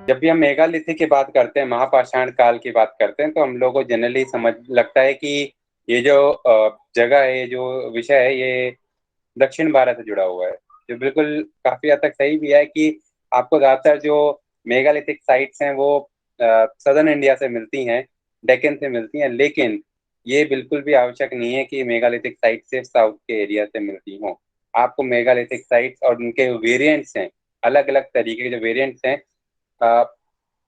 जब भी हम मेगालिथिक की बात करते हैं, महापाषाण काल की बात करते हैं, तो हम लोगों को जनरली समझ लगता है कि ये जो जगह है, ये जो विषय है, ये दक्षिण भारत से जुड़ा हुआ है। जो बिल्कुल काफी हद तक सही भी है कि आपको ज्यादातर जो मेगालिथिक साइट्स हैं वो सदर्न इंडिया से मिलती हैं, डेक्कन से मिलती हैं। लेकिन ये बिल्कुल भी आवश्यक नहीं है कि मेगालिथिक साइट सिर्फ साउथ के एरिया से मिलती हों। आपको मेगालिथिक साइट्स और उनके वेरिएंट्स हैं, अलग अलग तरीके के जो वेरिएंट्स हैं, अ,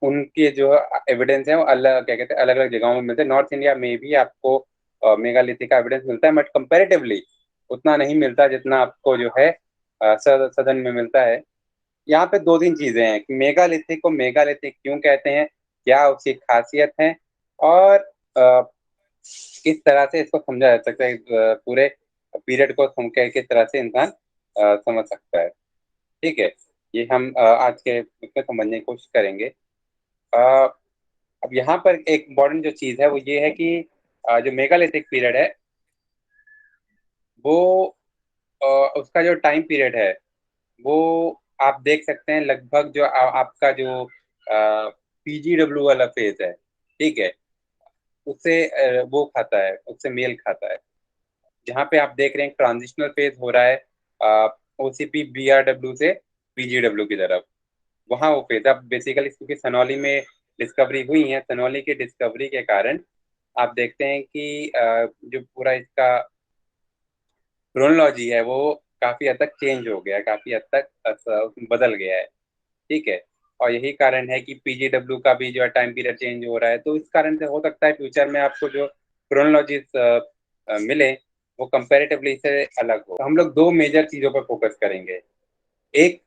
उनके जो एविडेंस है वो अलग, क्या कहते हैं, अलग अलग जगहों में मिलते हैं। नॉर्थ इंडिया में भी आपको मेगालिथिक का एविडेंस मिलता है, बट कंपैरेटिवली उतना नहीं मिलता जितना आपको जो है सदन में मिलता है। यहाँ पे दो तीन चीजें हैं कि मेगालिथिक को मेगालिथिक क्यों कहते हैं, क्या उसकी खासियत है, और किस तरह से इसको समझा जा सकता है। पूरे पीरियड को किस तरह से इंसान समझ सकता है। ठीक है, ये हम आज के उसमें समझने की कोशिश करेंगे। अ, अब यहाँ पर एक इम्पोर्टेंट जो चीज है वो ये है कि जो मेगालिथिक पीरियड है वो अ, उसका जो टाइम पीरियड है वो आप देख सकते हैं, लगभग जो आपका जो पीजीडब्ल्यू वाला फेज है, ठीक है, उससे वो खाता है, उससे मेल खाता है। जहाँ पे आप देख रहे हैं ट्रांजिशनल फेज हो रहा है ओसीपी बीआरडब्ल्यू से पीजीडब्ल्यू की तरफ, वहाँ वो फेज अब बेसिकली क्योंकि सनौली में डिस्कवरी हुई है, सनौली की डिस्कवरी के कारण आप देखते हैं कि जो पूरा इसका क्रोनोलॉजी है वो काफी हद तक चेंज हो गया है, काफी हद तक बदल गया है। ठीक है, और यही कारण है कि पीजीडब्ल्यू का भी जो है टाइम पीरियड चेंज हो रहा है। तो इस कारण से हो सकता है फ्यूचर में आपको जो क्रोनोलॉजीज मिले वो कंपैरेटिवली से अलग हो। तो हम लोग दो मेजर चीजों पर फोकस करेंगे। एक,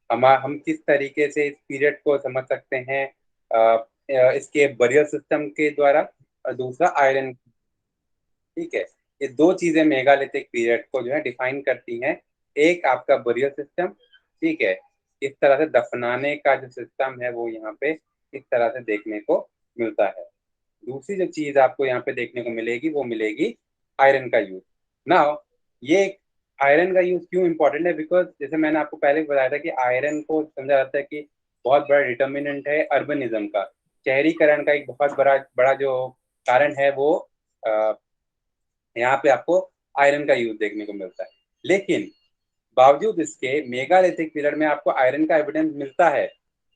हम किस तरीके से इस पीरियड को समझ सकते हैं इसके बरियल सिस्टम के द्वारा, और दूसरा आयरन। ठीक है, ये दो चीजें मेगालिथिक पीरियड को जो है डिफाइन करती हैं। एक आपका बरियल सिस्टम, ठीक है, इस तरह से दफनाने का जो सिस्टम है वो यहाँ पे इस तरह से देखने को मिलता है। दूसरी जो चीज आपको यहाँ पे देखने को मिलेगी वो मिलेगी आयरन का यूज। नाउ ये आयरन का यूज क्यों इंपॉर्टेंट है, बिकॉज जैसे मैंने आपको पहले भी बताया था कि आयरन को समझा जाता है कि बहुत बड़ा डिटर्मिनेंट है अर्बनिज्म का। शहरीकरण का एक बहुत बड़ा बड़ा जो कारण है वो यहाँ पे आपको आयरन का यूज देखने को मिलता है। लेकिन बावजूद इसके मेगालिथिक पीरियड में आपको आयरन का एविडेंस मिलता है,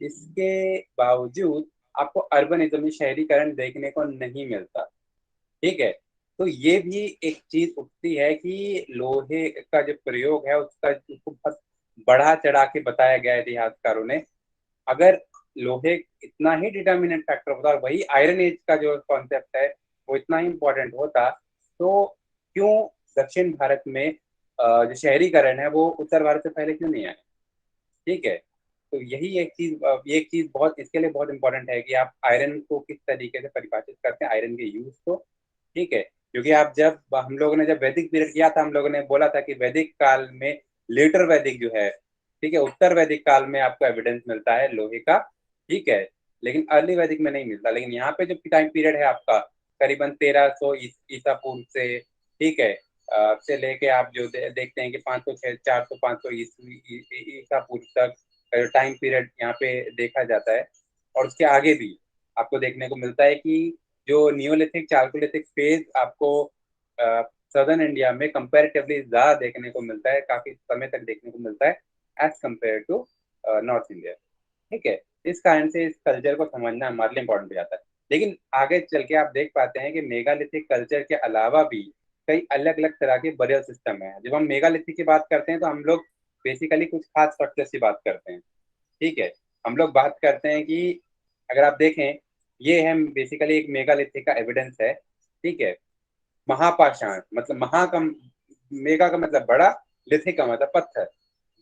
इसके बावजूद आपको अर्बनिज्म शहरीकरण देखने को नहीं मिलता। ठीक है, तो ये भी एक चीज उठती है कि लोहे का जो प्रयोग है उसका उसको बहुत बढ़ा चढ़ा के बताया गया है इतिहासकारों ने। अगर लोहे इतना ही डिटर्मिनेंट फैक्टर होता और वही आयरन एज का जो कॉन्सेप्ट है वो इतना ही इंपॉर्टेंट होता, तो क्यों दक्षिण भारत में जो शहरीकरण है वो उत्तर भारत से पहले क्यों नहीं आया। ठीक है, तो यही एक चीज बहुत इसके लिए बहुत इंपॉर्टेंट है कि आप आयरन को किस तरीके से परिभाषित करते हैं, आयरन के यूज को। ठीक है, क्योंकि आप जब हम लोगों ने जब वैदिक पीरियड किया था, हम लोगों ने बोला था कि वैदिक काल में लेटर वैदिक जो है, ठीक है, उत्तर वैदिक काल में आपको एविडेंस मिलता है लोहे का। ठीक है, लेकिन अर्ली वैदिक में नहीं मिलता। लेकिन यहाँ पे जो टाइम पीरियड है आपका करीबन 1300 ईसा पूर्व से, ठीक है, से लेके आप जो देखते हैं कि 500 400 500 ईसा पूर्व तक टाइम पीरियड यहाँ पे देखा जाता है। और उसके आगे भी आपको देखने को मिलता है कि जो नियोलिथिक चाल्कोलिथिक फेज आपको सदर्न इंडिया में कंपैरेटिवली ज्यादा देखने को मिलता है, काफी समय तक देखने को मिलता है as compare to north India. ठीक है, इस कारण से इस कल्चर को समझना हमारे लिए इंपॉर्टेंट हो जाता है। लेकिन आगे चल के आप देख पाते हैं कि मेगालिथिक कल्चर के अलावा भी कई अलग अलग तरह के बरियल सिस्टम है। जब हम मेगालिथिक की बात करते हैं तो हम लोग बेसिकली कुछ खास स्ट्रक्चर्स की बात करते हैं। ठीक है, हम लोग बात करते हैं कि अगर आप देखें, ये है बेसिकली एक मेगालिथिक का एविडेंस है। ठीक है, महापाषाण मतलब महा का मेगा का मतलब बड़ा, लिथिक का मतलब पत्थर।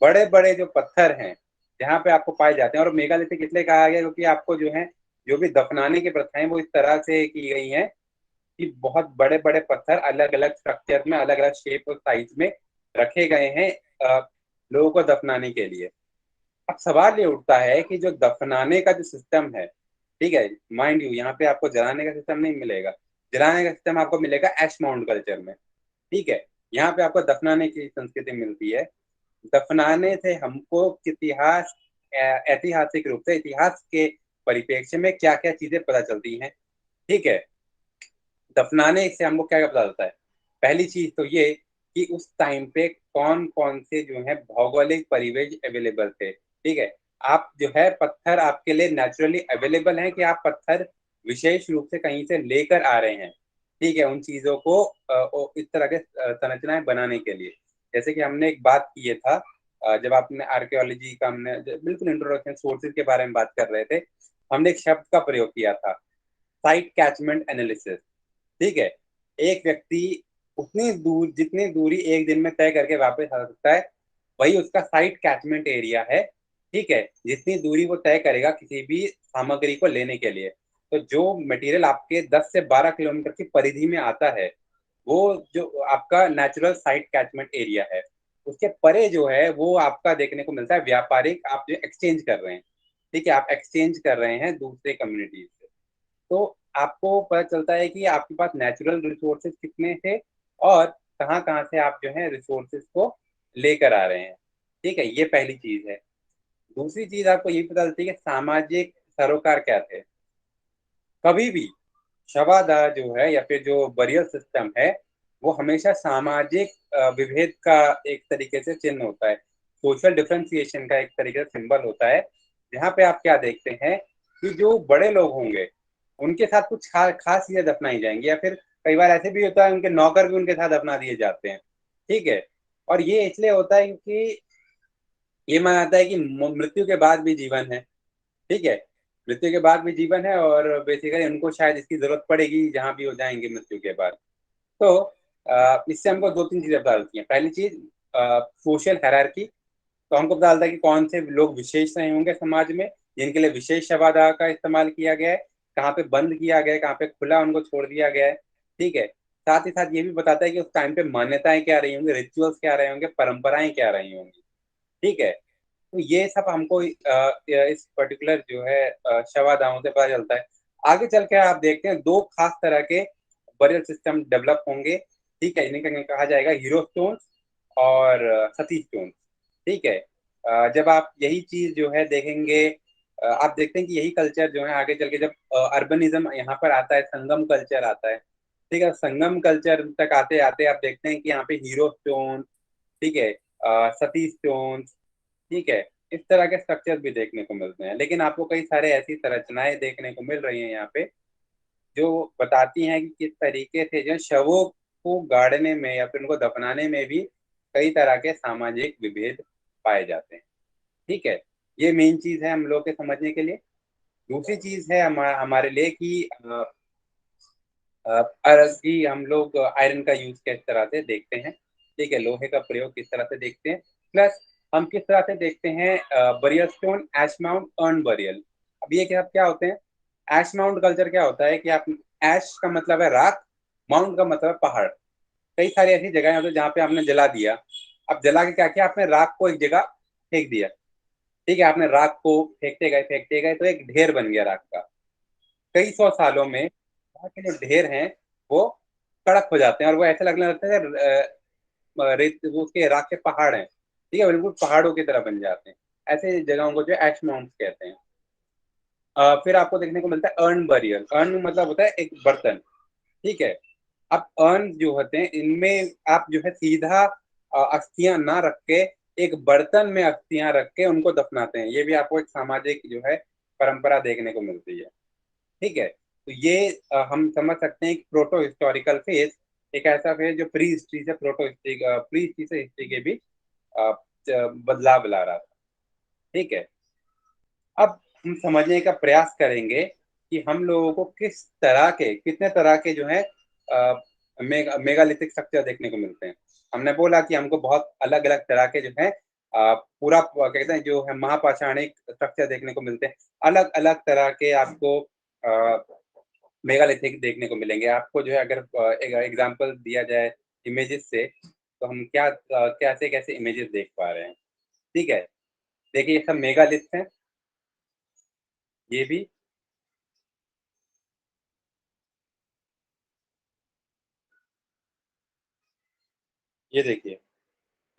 बड़े बड़े जो पत्थर हैं जहाँ पे आपको पाए जाते हैं, और मेगालिथिक इसलिए कहा गया क्योंकि आपको जो है जो भी दफनाने की प्रथाएं वो इस तरह से की गई हैं कि बहुत बड़े बड़े पत्थर अलग अलग स्ट्रक्चर में, अलग अलग शेप और साइज में रखे गए हैं लोगों को दफनाने के लिए। अब सवाल ये उठता है कि जो दफनाने का जो सिस्टम है, ठीक है, माइंड यू यहाँ पे आपको जलाने का सिस्टम नहीं मिलेगा। जलाने का सिस्टम आपको मिलेगा एश माउंट कल्चर में। ठीक है, यहाँ पे आपको दफनाने की संस्कृति मिलती है। दफनाने से हमको इतिहास ऐतिहासिक रूप से इतिहास के परिप्रेक्ष्य में क्या क्या चीजें पता चलती हैं। ठीक है, दफनाने से हमको क्या क्या पता चलता है। पहली चीज तो ये कि उस टाइम पे कौन कौन से जो है भौगोलिक परिवेश अवेलेबल थे। ठीक है, आप जो है पत्थर आपके लिए नेचुरली अवेलेबल हैं कि आप पत्थर विशेष रूप से कहीं से लेकर आ रहे हैं। ठीक है, उन चीजों को इस तरह के संरचनाएं बनाने के लिए। जैसे कि हमने एक बात की था, जब आपने आर्कियोलॉजी का हमने बिल्कुल इंट्रोडक्शन सोर्सेज के बारे में बात कर रहे थे, हमने एक शब्द का प्रयोग किया था, साइट कैचमेंट एनालिसिस। ठीक है, एक व्यक्ति उतनी दूर जितनी दूरी एक दिन में तय करके वापस आ सकता है, वही उसका साइट कैचमेंट एरिया है। ठीक है, जितनी दूरी वो तय करेगा किसी भी सामग्री को लेने के लिए। तो जो मटेरियल आपके 10 से 12 किलोमीटर की परिधि में आता है, वो जो आपका नेचुरल साइट कैचमेंट एरिया है। उसके परे जो है वो आपका देखने को मिलता है व्यापारिक, आप जो एक्सचेंज कर रहे हैं। ठीक है, आप एक्सचेंज कर रहे हैं दूसरे कम्युनिटीज से। तो आपको पता चलता है कि आपके पास नेचुरल रिसोर्सेज कितने थे और कहाँ कहाँ से आप जो है रिसोर्सेज को लेकर आ रहे हैं। ठीक है, ये पहली चीज है। दूसरी चीज आपको ये पता चलती है कि सामाजिक सरोकार क्या थे। कभी भी शवादा जो है या फिर जो बरियल सिस्टम है, वो हमेशा सामाजिक विभेद का एक तरीके से चिन्ह होता है, सोशल डिफरेंशिएशन का एक तरीके से सिंबल होता है। जहाँ पे आप क्या देखते हैं कि जो बड़े लोग होंगे उनके साथ कुछ खास चीजें दफनाई जाएंगी, या फिर कई बार ऐसे भी होता है उनके नौकर भी उनके साथ दफना दिए जाते हैं। ठीक है, और ये इसलिए होता है क्योंकि ये माना जाता है कि मृत्यु के बाद भी जीवन है। ठीक है, मृत्यु के बाद भी जीवन है और बेसिकली उनको शायद इसकी जरूरत पड़ेगी जहां भी हो जाएंगे मृत्यु के बाद। तो इससे हमको दो तीन चीजें पता चलती हैं। पहली चीज, सोशल हायरार्की। तो हमको पता चलता है कि कौन से लोग विशेष रहे होंगे समाज में जिनके लिए विशेष शवादा का इस्तेमाल किया गया है, कहाँ पे बंद किया गया है, कहाँ पे खुला उनको छोड़ दिया गया है। ठीक है, साथ ही साथ ये भी बताता है कि उस टाइम पे मान्यताएं क्या रही होंगी, रिचुअल्स क्या रहे होंगे, परंपराएं क्या रही होंगी। ठीक है, तो ये सब हमको इस पर्टिकुलर जो है शवादाओं से पता चलता है। आगे चल के आप देखते हैं दो खास तरह के बरियल सिस्टम डेवलप होंगे। ठीक है, इन्हें कहा जाएगा हीरो स्टोन्स और सती स्टोन्स। ठीक है, जब आप यही चीज जो है देखेंगे, आप देखते हैं कि यही कल्चर जो है आगे चल के जब अर्बनिज्म यहाँ पर आता है, संगम कल्चर आता है। ठीक है, संगम कल्चर तक आते आते आप देखते हैं कि यहाँ पे हीरो स्टोन, ठीक है, सती स्टोन, ठीक है, इस तरह के स्ट्रक्चर भी देखने को मिलते हैं। लेकिन आपको कई सारे ऐसी संरचनाएं देखने को मिल रही हैं यहाँ पे जो बताती हैं कि किस तरीके से जो शवों को गाड़ने में या फिर उनको दफनाने में भी कई तरह के सामाजिक विभेद पाए जाते हैं। ठीक है, ये मेन चीज है हम लोग के समझने के लिए। दूसरी चीज है हमारे लिए कि कि हम लोग आयरन का यूज किस तरह से देखते हैं। ठीक है, लोहे का प्रयोग किस तरह से देखते हैं, प्लस हम किस तरह से देखते हैं बरियल स्टोन, एश माउंट, अर्न बरियल। अब ये क्या क्या होते हैं। एश माउंट कल्चर क्या होता है कि आप, एश का मतलब है राख, माउंट का मतलब है पहाड़। कई सारी ऐसी जगह होती है जहाँ पे आपने जला दिया। अब जला के क्या किया, आपने राख को एक जगह फेंक दिया। ठीक है, आपने राख को फेंकते गए तो एक ढेर बन गया राख का। कई सौ सालों में वहाँ के जो ढेर हैं वो कड़क हो जाते हैं और वो ऐसे लगने लगता है रेत, वो उसके राख के पहाड़ हैं। ठीक है, बिल्कुल पहाड़ों की तरह बन जाते हैं। ऐसे जगहों को जो एश माउंट्स कहते हैं। फिर आपको देखने को मिलता है अर्न बरियल। अर्न मतलब होता है एक बर्तन। ठीक है, अब अर्न जो होते हैं इनमें आप जो है सीधा अस्थियां ना रख के एक बर्तन में अस्थियां रख के उनको दफनाते हैं। ये भी आपको एक सामाजिक जो है परंपरा देखने को मिलती है। ठीक है, तो ये हम समझ सकते हैं कि प्रोटो हिस्टोरिकल फेज एक ऐसा फेज जो प्री हिस्ट्री से प्रोटो हिस्ट्री, प्री हिस्ट्री से हिस्ट्री के बीच अ, बदलाव ला रहा था। ठीक है, अब हम समझने का प्रयास करेंगे कि हम लोगों को किस तरह के, कितने तरह के जो है मेगालिथिक स्ट्रक्चर देखने को मिलते हैं। हमने बोला कि हमको बहुत अलग अलग तरह के जो है पूरा कहते हैं जो है महापाषाणिक स्ट्रक्चर देखने को मिलते हैं। अलग अलग तरह के आपको मेगालिथिक देखने को मिलेंगे। आपको जो है अगर एक एग्जांपल दिया जाए इमेजेस से, तो हम क्या कैसे कैसे इमेजेस देख पा रहे हैं। ठीक है, देखिए ये सब मेगालिथ हैं। ये भी, ये देखिए।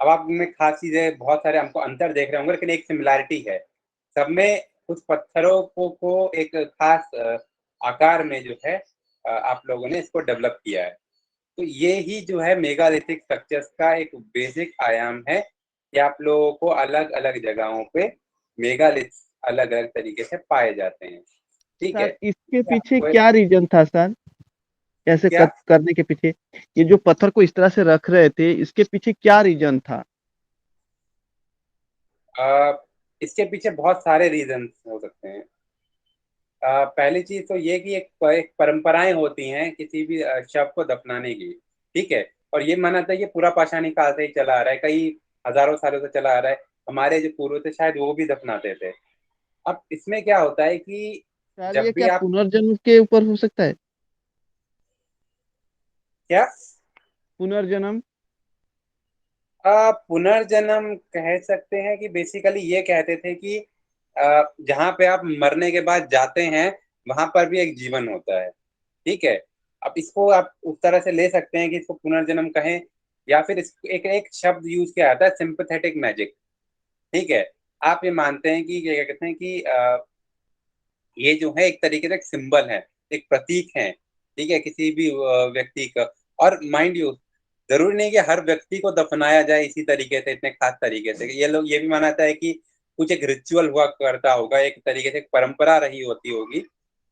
अब आप में खास चीजें बहुत सारे हमको अंतर देख रहे होंगे, लेकिन एक सिमिलैरिटी है सब में। कुछ पत्थरों को एक खास आकार में जो है आप लोगों ने इसको डेवलप किया है। तो ये ही जो है मेगालिथिक स्ट्रक्चर्स का एक बेसिक आयाम है कि आप लोगों को अलग-अलग जगहों पे मेगालिथ्स अलग-अलग तरीके से पाए जाते हैं। ठीक है? सर इसके ये पीछे आपको क्या रीजन था सर? ऐसे क्या करने के पीछे, ये जो पत्थर को इस तरह से रख रहे थे, इसके पीछे क्या रीजन था? अ, इसके पीछे बहुत सारे रीज़न्स हो सकते हैं। पहली चीज़ तो ये कि एक परंपराएँ होती हैं किसी भी शव को दफनाने की, ठीक है? और ये माना जाता है ये पूरा पाषाणी काल से ही चला आ रहा है, कई हज़ारों सालों से चला आ रहा है। हमारे जो पूर्वज थे शायद वो भी दफनाते थे। अब इसमें क्या होता है कि सर ये जब भी क्या आप पुनर्जन्म के ऊपर हो सकता है? क्या पुनर्जन्म। पुनर्जन्म कह सकते हैं कि बेसिकली ये कहते थे कि जहाँ पे आप मरने के बाद जाते हैं, वहाँ पर भी एक जीवन होता है, ठीक है? अब इसको आप उस तरह से ले सकते हैं कि इसको पुनर्जन्म कहें या फिर इस एक एक शब्द यूज़ किया जाता है सिम्पैथेटिक मैजिक, ठीक है? आप ये मानते हैं कि क्या कहते हैं कि ये जो है एक तरीके से एक सिंबल है, एक प्रतीक है, ठीक है? किसी भी व्यक्ति का और माइंड यू ज़रूरी नहीं कि हर व्यक्ति को दफनाया जाए इसी तरीके से, इतने खास तरीके से। ये लोग ये भी माना जाता है कि कुछ एक रिचुअल हुआ करता होगा, एक तरीके से एक परंपरा रही होती होगी,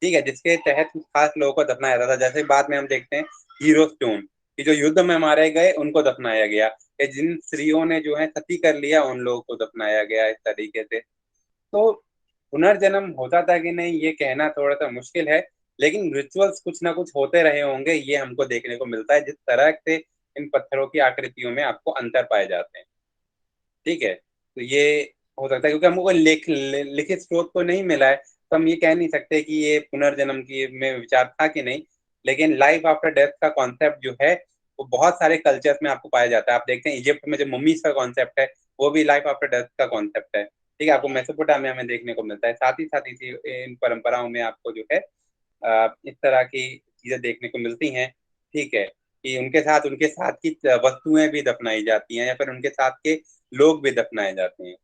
ठीक है? जिसके तहत कुछ खास लोगों को दफनाया जाता था। जैसे बाद में हम देखते हैं हीरो स्टोन कि जो युद्ध में मारे गए, उनको दफनाया गया। या जिन स्त्रियों ने जो है सती कर लिया, उन लोगों को दफनाया गया इस तरीके से। तो पुनर्जन्म होता था कि नहीं ये कहना थोड़ा-सा मुश्किल है, लेकिन रिचुअल्स कुछ ना कुछ होते रहे होंगे, ये हमको देखने को मिलता है, जिस तरह से इन पत्थरों की आकृतियों में आपको अंतर पाए जाते हैं, ठीक है? तो ये हो सकता है क्योंकि हमको कोई लिखित स्रोत तो नहीं मिला है, तो हम ये कह नहीं सकते कि ये पुनर्जन्म की में विचार था कि नहीं, लेकिन लाइफ आफ्टर डेथ का कॉन्सेप्ट जो है, वो बहुत सारे कल्चर्स में आपको पाया जाता है। आप देखते हैं इजिप्ट में जो मम्मीज़ का कॉन्सेप्ट है, वो भी लाइफ आफ्टर डेथ का कॉन्सेप्ट है। ठीक है, आपको मेसोपोटामिया में देखने को मिलता है। साथ ही साथ इसी इन परंपराओं में आपको जो है इस तरह की चीज़ें देखने को मिलती हैं, ठीक है? कि उनके साथ की वस्तुएँ भी दफ़नाई जाती हैं या फिर उनके साथ के लोग भी दफ़नाए जाते हैं,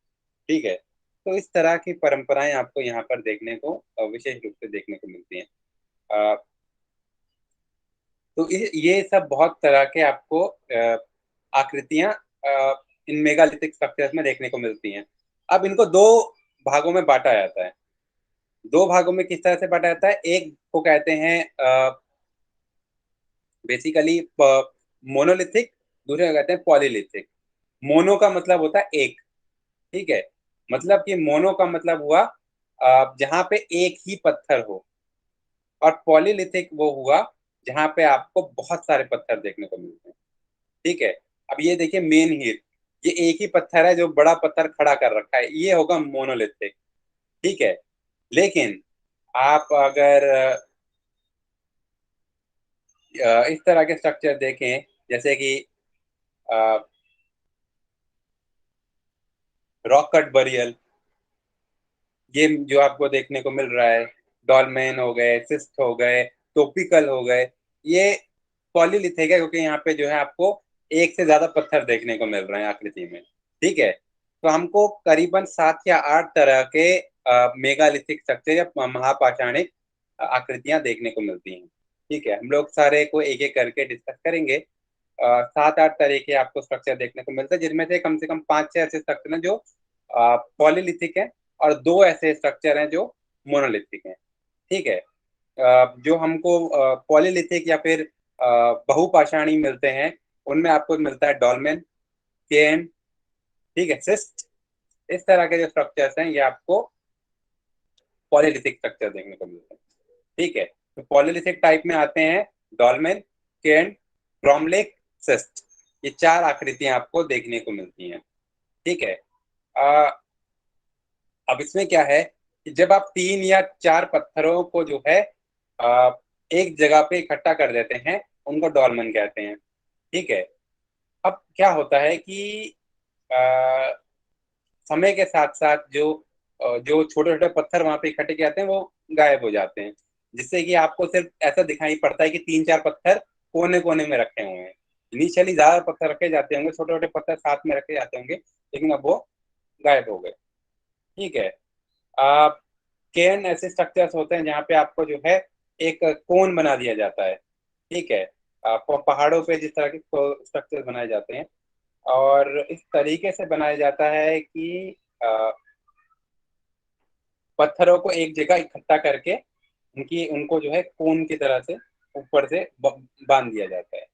ठीक है? तो इस तरह की परंपराएँ आपको यहाँ पर देखने को विशेष रूप से देखने को मिलती हैं। अ, तो ये सब बहुत तरह के आपको आकृतियाँ इन मेगालिथिक स्ट्रक्चर्स में देखने को मिलती हैं। अब इनको 2 भागों में बाँटा जाता है। 2 भागों में किस तरह से बाँटा जाता है? एक को कहते हैं बेसिकली मोनोलिथिक, दूसरे को कहते हैं पॉलीलिथिक। मोनो का मतलब होता है एक, ठीक है? मतलब कि मोनो का मतलब हुआ जहाँ पे एक ही पत्थर हो और पॉलीलिथिक वो हुआ जहाँ पे आपको बहुत सारे पत्थर देखने को मिलते हैं, ठीक है? अब ये देखिए मेन हीर, ये एक ही पत्थर है जो बड़ा पत्थर खड़ा कर रखा है, ये होगा मोनोलिथिक, ठीक है? लेकिन आप अगर इस तरह के स्ट्रक्चर देखें जैसे कि अ, रॉक कट बरियल ये जो आपको देखने को मिल रहा है, डॉलमेन हो गए, सिस्ट हो गए, टोपिकल हो गए, ये पॉलीलिथिक है क्योंकि यहाँ पे जो है आपको एक से ज्यादा पत्थर देखने को मिल रहे हैं आकृति में, ठीक है? तो हमको करीबन 7 या 8 तरह के मेगालिथिक स्ट्रक्चर या महापाषाणिक आकृतियां देखने को मिलती हैं, ठीक है? हम लोग सारे को एक एक करके डिस्कस करेंगे। 7-8 तरह के आपको स्ट्रक्चर देखने को मिलते हैं जिनमें से कम 5-6 ऐसे स्ट्रक्चर हैं जो पॉलीलिथिक है और 2 ऐसे स्ट्रक्चर हैं जो मोनोलिथिक हैं, ठीक है? जो हमको पॉलीलिथिक या फिर बहुपाषाणी मिलते हैं, उनमें आपको मिलता है डॉलमेन, केन, ठीक है, सिस्ट। इस तरह के जो स्ट्रक्चर्स हैं ये आपको पॉलीलिथिक स्ट्रक्चर देखने को मिलते हैं, ठीक है? तो पॉलीलिथिक टाइप में आते हैं डॉलमेन, केन, क्रोमलेख, सिस्ट। ये 4 आकृतियां आपको देखने को मिलती हैं, ठीक है? अ, अब इसमें क्या है कि जब आप 3 या 4 पत्थरों को जो है आ, एक जगह पे इकट्ठा कर देते हैं, उनको डॉलमन कहते हैं, ठीक है? अब क्या होता है कि आ, समय के साथ साथ जो छोटे छोटे पत्थर वहां पे इकट्ठे किए जाते हैं वो गायब हो जाते हैं, जिससे कि आपको सिर्फ ऐसा दिखाई पड़ता है कि 3-4 पत्थर कोने कोने में रखे हुए हैं। इनिशियली ज्यादा पत्थर रखे जाते होंगे, छोटे छोटे पत्थर साथ में रखे जाते होंगे, लेकिन अब वो गायब हो गए, ठीक है? केयर्न ऐसे स्ट्रक्चर्स होते हैं जहाँ पे आपको जो है एक कोन बना दिया जाता है, ठीक है। पहाड़ों पे जिस तरह के स्ट्रक्चर बनाए जाते हैं, और इस तरीके से बनाया जाता है कि पत्थरों को एक जगह इकट्ठा करके उनकी उनको जो है कोन की तरह से ऊपर से बांध दिया जाता है,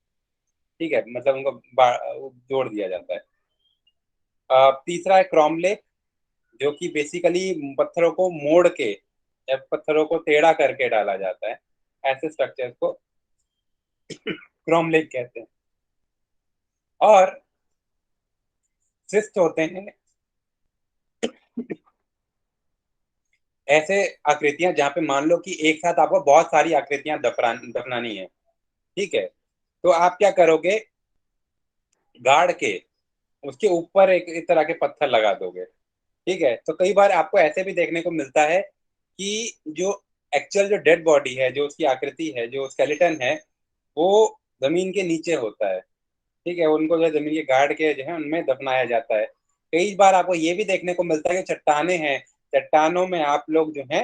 ठीक है, मतलब उनको जोड़ दिया जाता है। तीसरा है क्रॉमलेक, जो कि बेसिकली पत्थरों को मोड़ के या पत्थरों को टेढ़ा करके डाला जाता है, ऐसे स्ट्रक्चर्स को क्रॉमलेक कहते हैं। और सिस्ट होते हैं ऐसे आकृतियां जहां पे मान लो कि एक साथ आपको बहुत सारी आकृतियां दफनानी है, ठीक है। तो आप क्या करोगे, गाड़ के उसके ऊपर एक तरह के पत्थर लगा दोगे, ठीक है। तो कई बार आपको ऐसे भी देखने को मिलता है कि जो एक्चुअल जो डेड बॉडी है, जो उसकी आकृति है, जो स्केलेटन है, वो जमीन के नीचे होता है, ठीक है। उनको जो है जमीन के गाड़ के जो है उनमें दफनाया जाता है। कई बार आपको ये भी देखने को मिलता है कि चट्टाने हैं, चट्टानों में आप लोग जो है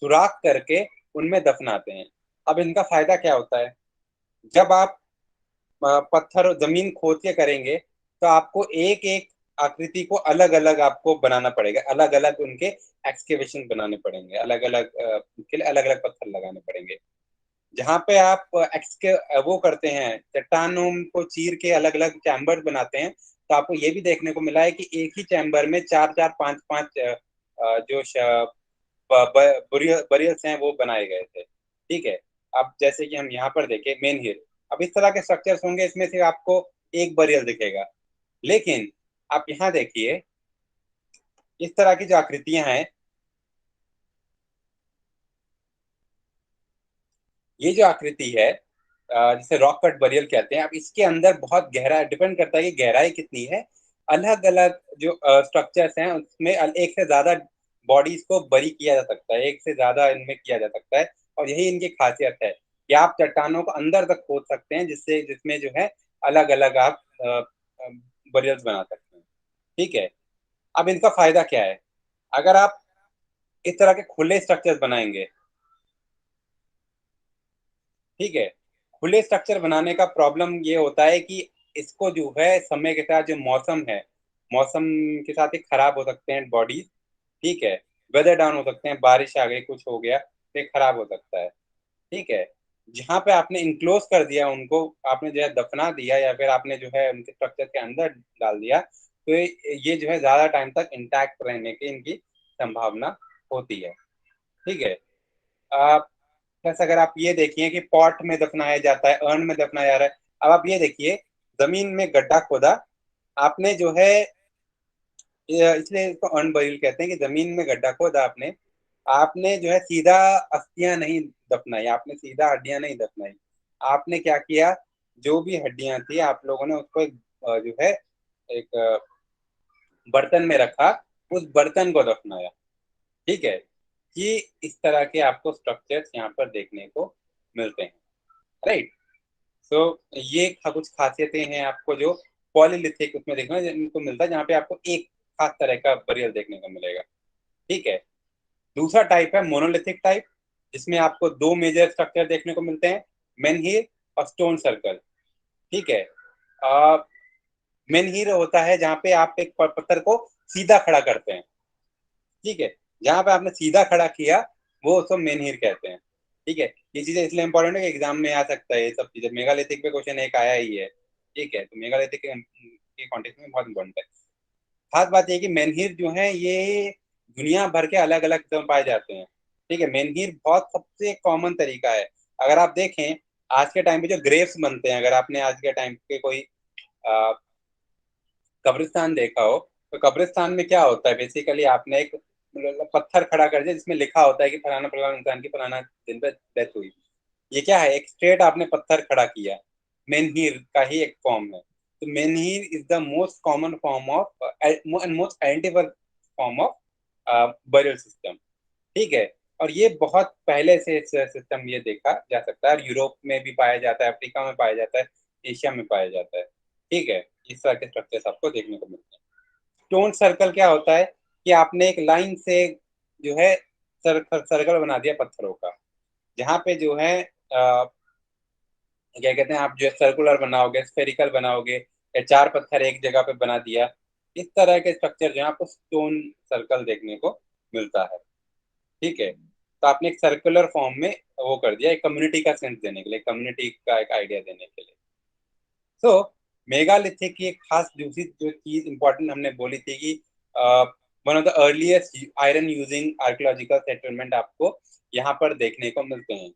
सुराख करके उनमें दफनाते हैं। अब इनका फायदा क्या होता है, जब आप पत्थर और जमीन खोद के करेंगे तो आपको एक एक आकृति को अलग अलग आपको बनाना पड़ेगा, अलग अलग उनके एक्सकेवेशन बनाने पड़ेंगे, अलग अलग के लिए अलग अलग पत्थर लगाने पड़ेंगे। जहाँ पे आप एक्सके वो करते हैं, चट्टानों को चीर के अलग अलग चैम्बर बनाते हैं, तो आपको ये भी देखने को मिला है कि एक ही चैम्बर में चार चार पांच पांच जो बरियल्स हैं वो बनाए गए थे, ठीक है। अब जैसे कि हम यहाँ पर देखें मेन हिल, अब इस तरह के स्ट्रक्चर्स होंगे, इसमें से आपको एक बरियल दिखेगा। लेकिन आप यहाँ देखिए, इस तरह की जो आकृतियां हैं, ये जो आकृति है जिसे रॉक कट बरियल कहते हैं, अब इसके अंदर बहुत गहरा डिपेंड करता है कि गहराई कितनी है। अलग अलग जो स्ट्रक्चर्स हैं उसमें एक से ज्यादा बॉडीज को बरी किया जा सकता है, एक से ज्यादा इनमें किया जा सकता है। और यही इनकी खासियत है कि आप चट्टानों को अंदर तक खोद सकते हैं, जिससे जिसमें जो है अलग अलग आप बरियल्स बना सकते हैं, ठीक है। अब इनका फायदा क्या है, अगर आप इस तरह के खुले स्ट्रक्चर्स बनाएंगे, ठीक है। खुले स्ट्रक्चर बनाने का प्रॉब्लम ये होता है कि इसको जो है समय के साथ जो मौसम है, मौसम के साथ ही खराब हो सकते हैं बॉडीज, ठीक है। वेदर डाउन हो सकते हैं, बारिश आ गई, कुछ हो गया तो ये खराब हो सकता है, ठीक है। जहाँ पे आपने इंक्लोज कर दिया उनको, आपने जो है दफना दिया या फिर आपने जो है उनके स्ट्रक्चर के अंदर डाल दिया, तो ये जो है ज्यादा टाइम तक इंटैक्ट रहने की इनकी संभावना होती है, ठीक है। आप बस अगर आप ये देखिए कि पॉट में दफनाया जाता है, अर्न में दफनाया जा रहा है। अब आप ये देखिए, जमीन में गड्ढा खोदा आपने जो है, इसलिए इसको अर्न बरील कहते हैं कि जमीन में गड्ढा खोदा आपने, आपने जो है सीधा अस्थियां नहीं दफनाई, आपने सीधा हड्डियां नहीं दफनाई। आपने क्या किया, जो भी हड्डियां थी आप लोगों ने उसको जो है एक बर्तन में रखा, उस बर्तन को दफनाया, ठीक है। कि इस तरह के आपको स्ट्रक्चर्स यहाँ पर देखने को मिलते हैं, राइट। सो ये कुछ खासियतें हैं आपको जो पॉलीलिथिक उसमें देखने को मिलता है, जहाँ पे आपको एक खास तरह का बरियल देखने को मिलेगा, ठीक है। दूसरा टाइप है मोनोलिथिक टाइप, जिसमें आपको दो मेजर स्ट्रक्चर देखने को मिलते हैं, मेनहीर और स्टोन सर्कल, ठीक है। मेनहीर होता है जहाँ पे आप एक पत्थर को सीधा खड़ा करते हैं, ठीक है। जहां पे आपने सीधा खड़ा किया वो उसको मेनहीर कहते हैं, ठीक है। ये चीजें इसलिए इंपॉर्टेंट है कि एग्जाम में आ सकता है, ये सब चीजें मेगालिथिक पे क्वेश्चन एक आया ही है, ठीक है। तो मेगालिथिक के कॉन्टेक्स्ट में बहुत इंपॉर्टेंट है। खास बात ये है कि मेनहीर जो है ये दुनिया भर के अलग अलग में पाए जाते हैं, ठीक है। मेनहीर बहुत सबसे कॉमन तरीका है। अगर आप देखें आज के टाइम पे जो ग्रेव्स बनते हैं, अगर आपने आज के टाइम पे कोई कब्रिस्तान देखा हो, तो कब्रिस्तान में क्या होता है, बेसिकली आपने एक मतलब पत्थर खड़ा कर दिया जिसमें लिखा होता है कि फलाना फलाना इंसान की फलाना दिन पे डेथ हुई। ये क्या है, एक स्ट्रेट आपने पत्थर खड़ा किया, मेनहीर का ही एक फॉर्म है। तो मेनहीर is the most common form of most identified form of burial system, ठीक है। और ये बहुत पहले से सिस्टम ये देखा जा सकता है, और यूरोप में भी पाया जाता है, अफ्रीका में पाया जाता है, एशिया में पाया जाता है, ठीक है। इस तरह के स्ट्रक्चर्स आपको देखने को मिलते हैं। स्टोन सर्कल क्या होता है कि आपने एक लाइन से जो है सर्कल बना दिया पत्थरों का, जहाँ पे जो है क्या कहते हैं, आप जो सर्कुलर बनाओगे, स्फेरिकल बनाओगे, या चार पत्थर एक जगह पे बना दिया, इस तरह के स्ट्रक्चर जो है आपको स्टोन सर्कल देखने को मिलता है। ठीक है, तो आपने एक सर्कुलर फॉर्म में वो कर दिया, एक कम्युनिटी का सेंस देने के लिए, कम्युनिटी का एक आइडिया देने के लिए। सो मेगालिथिक की एक खास दूसरी जो चीज इंपॉर्टेंट हमने बोली थी कि one of the earliest iron using archaeological settlement आपको यहाँ पर देखने को मिलते हैं।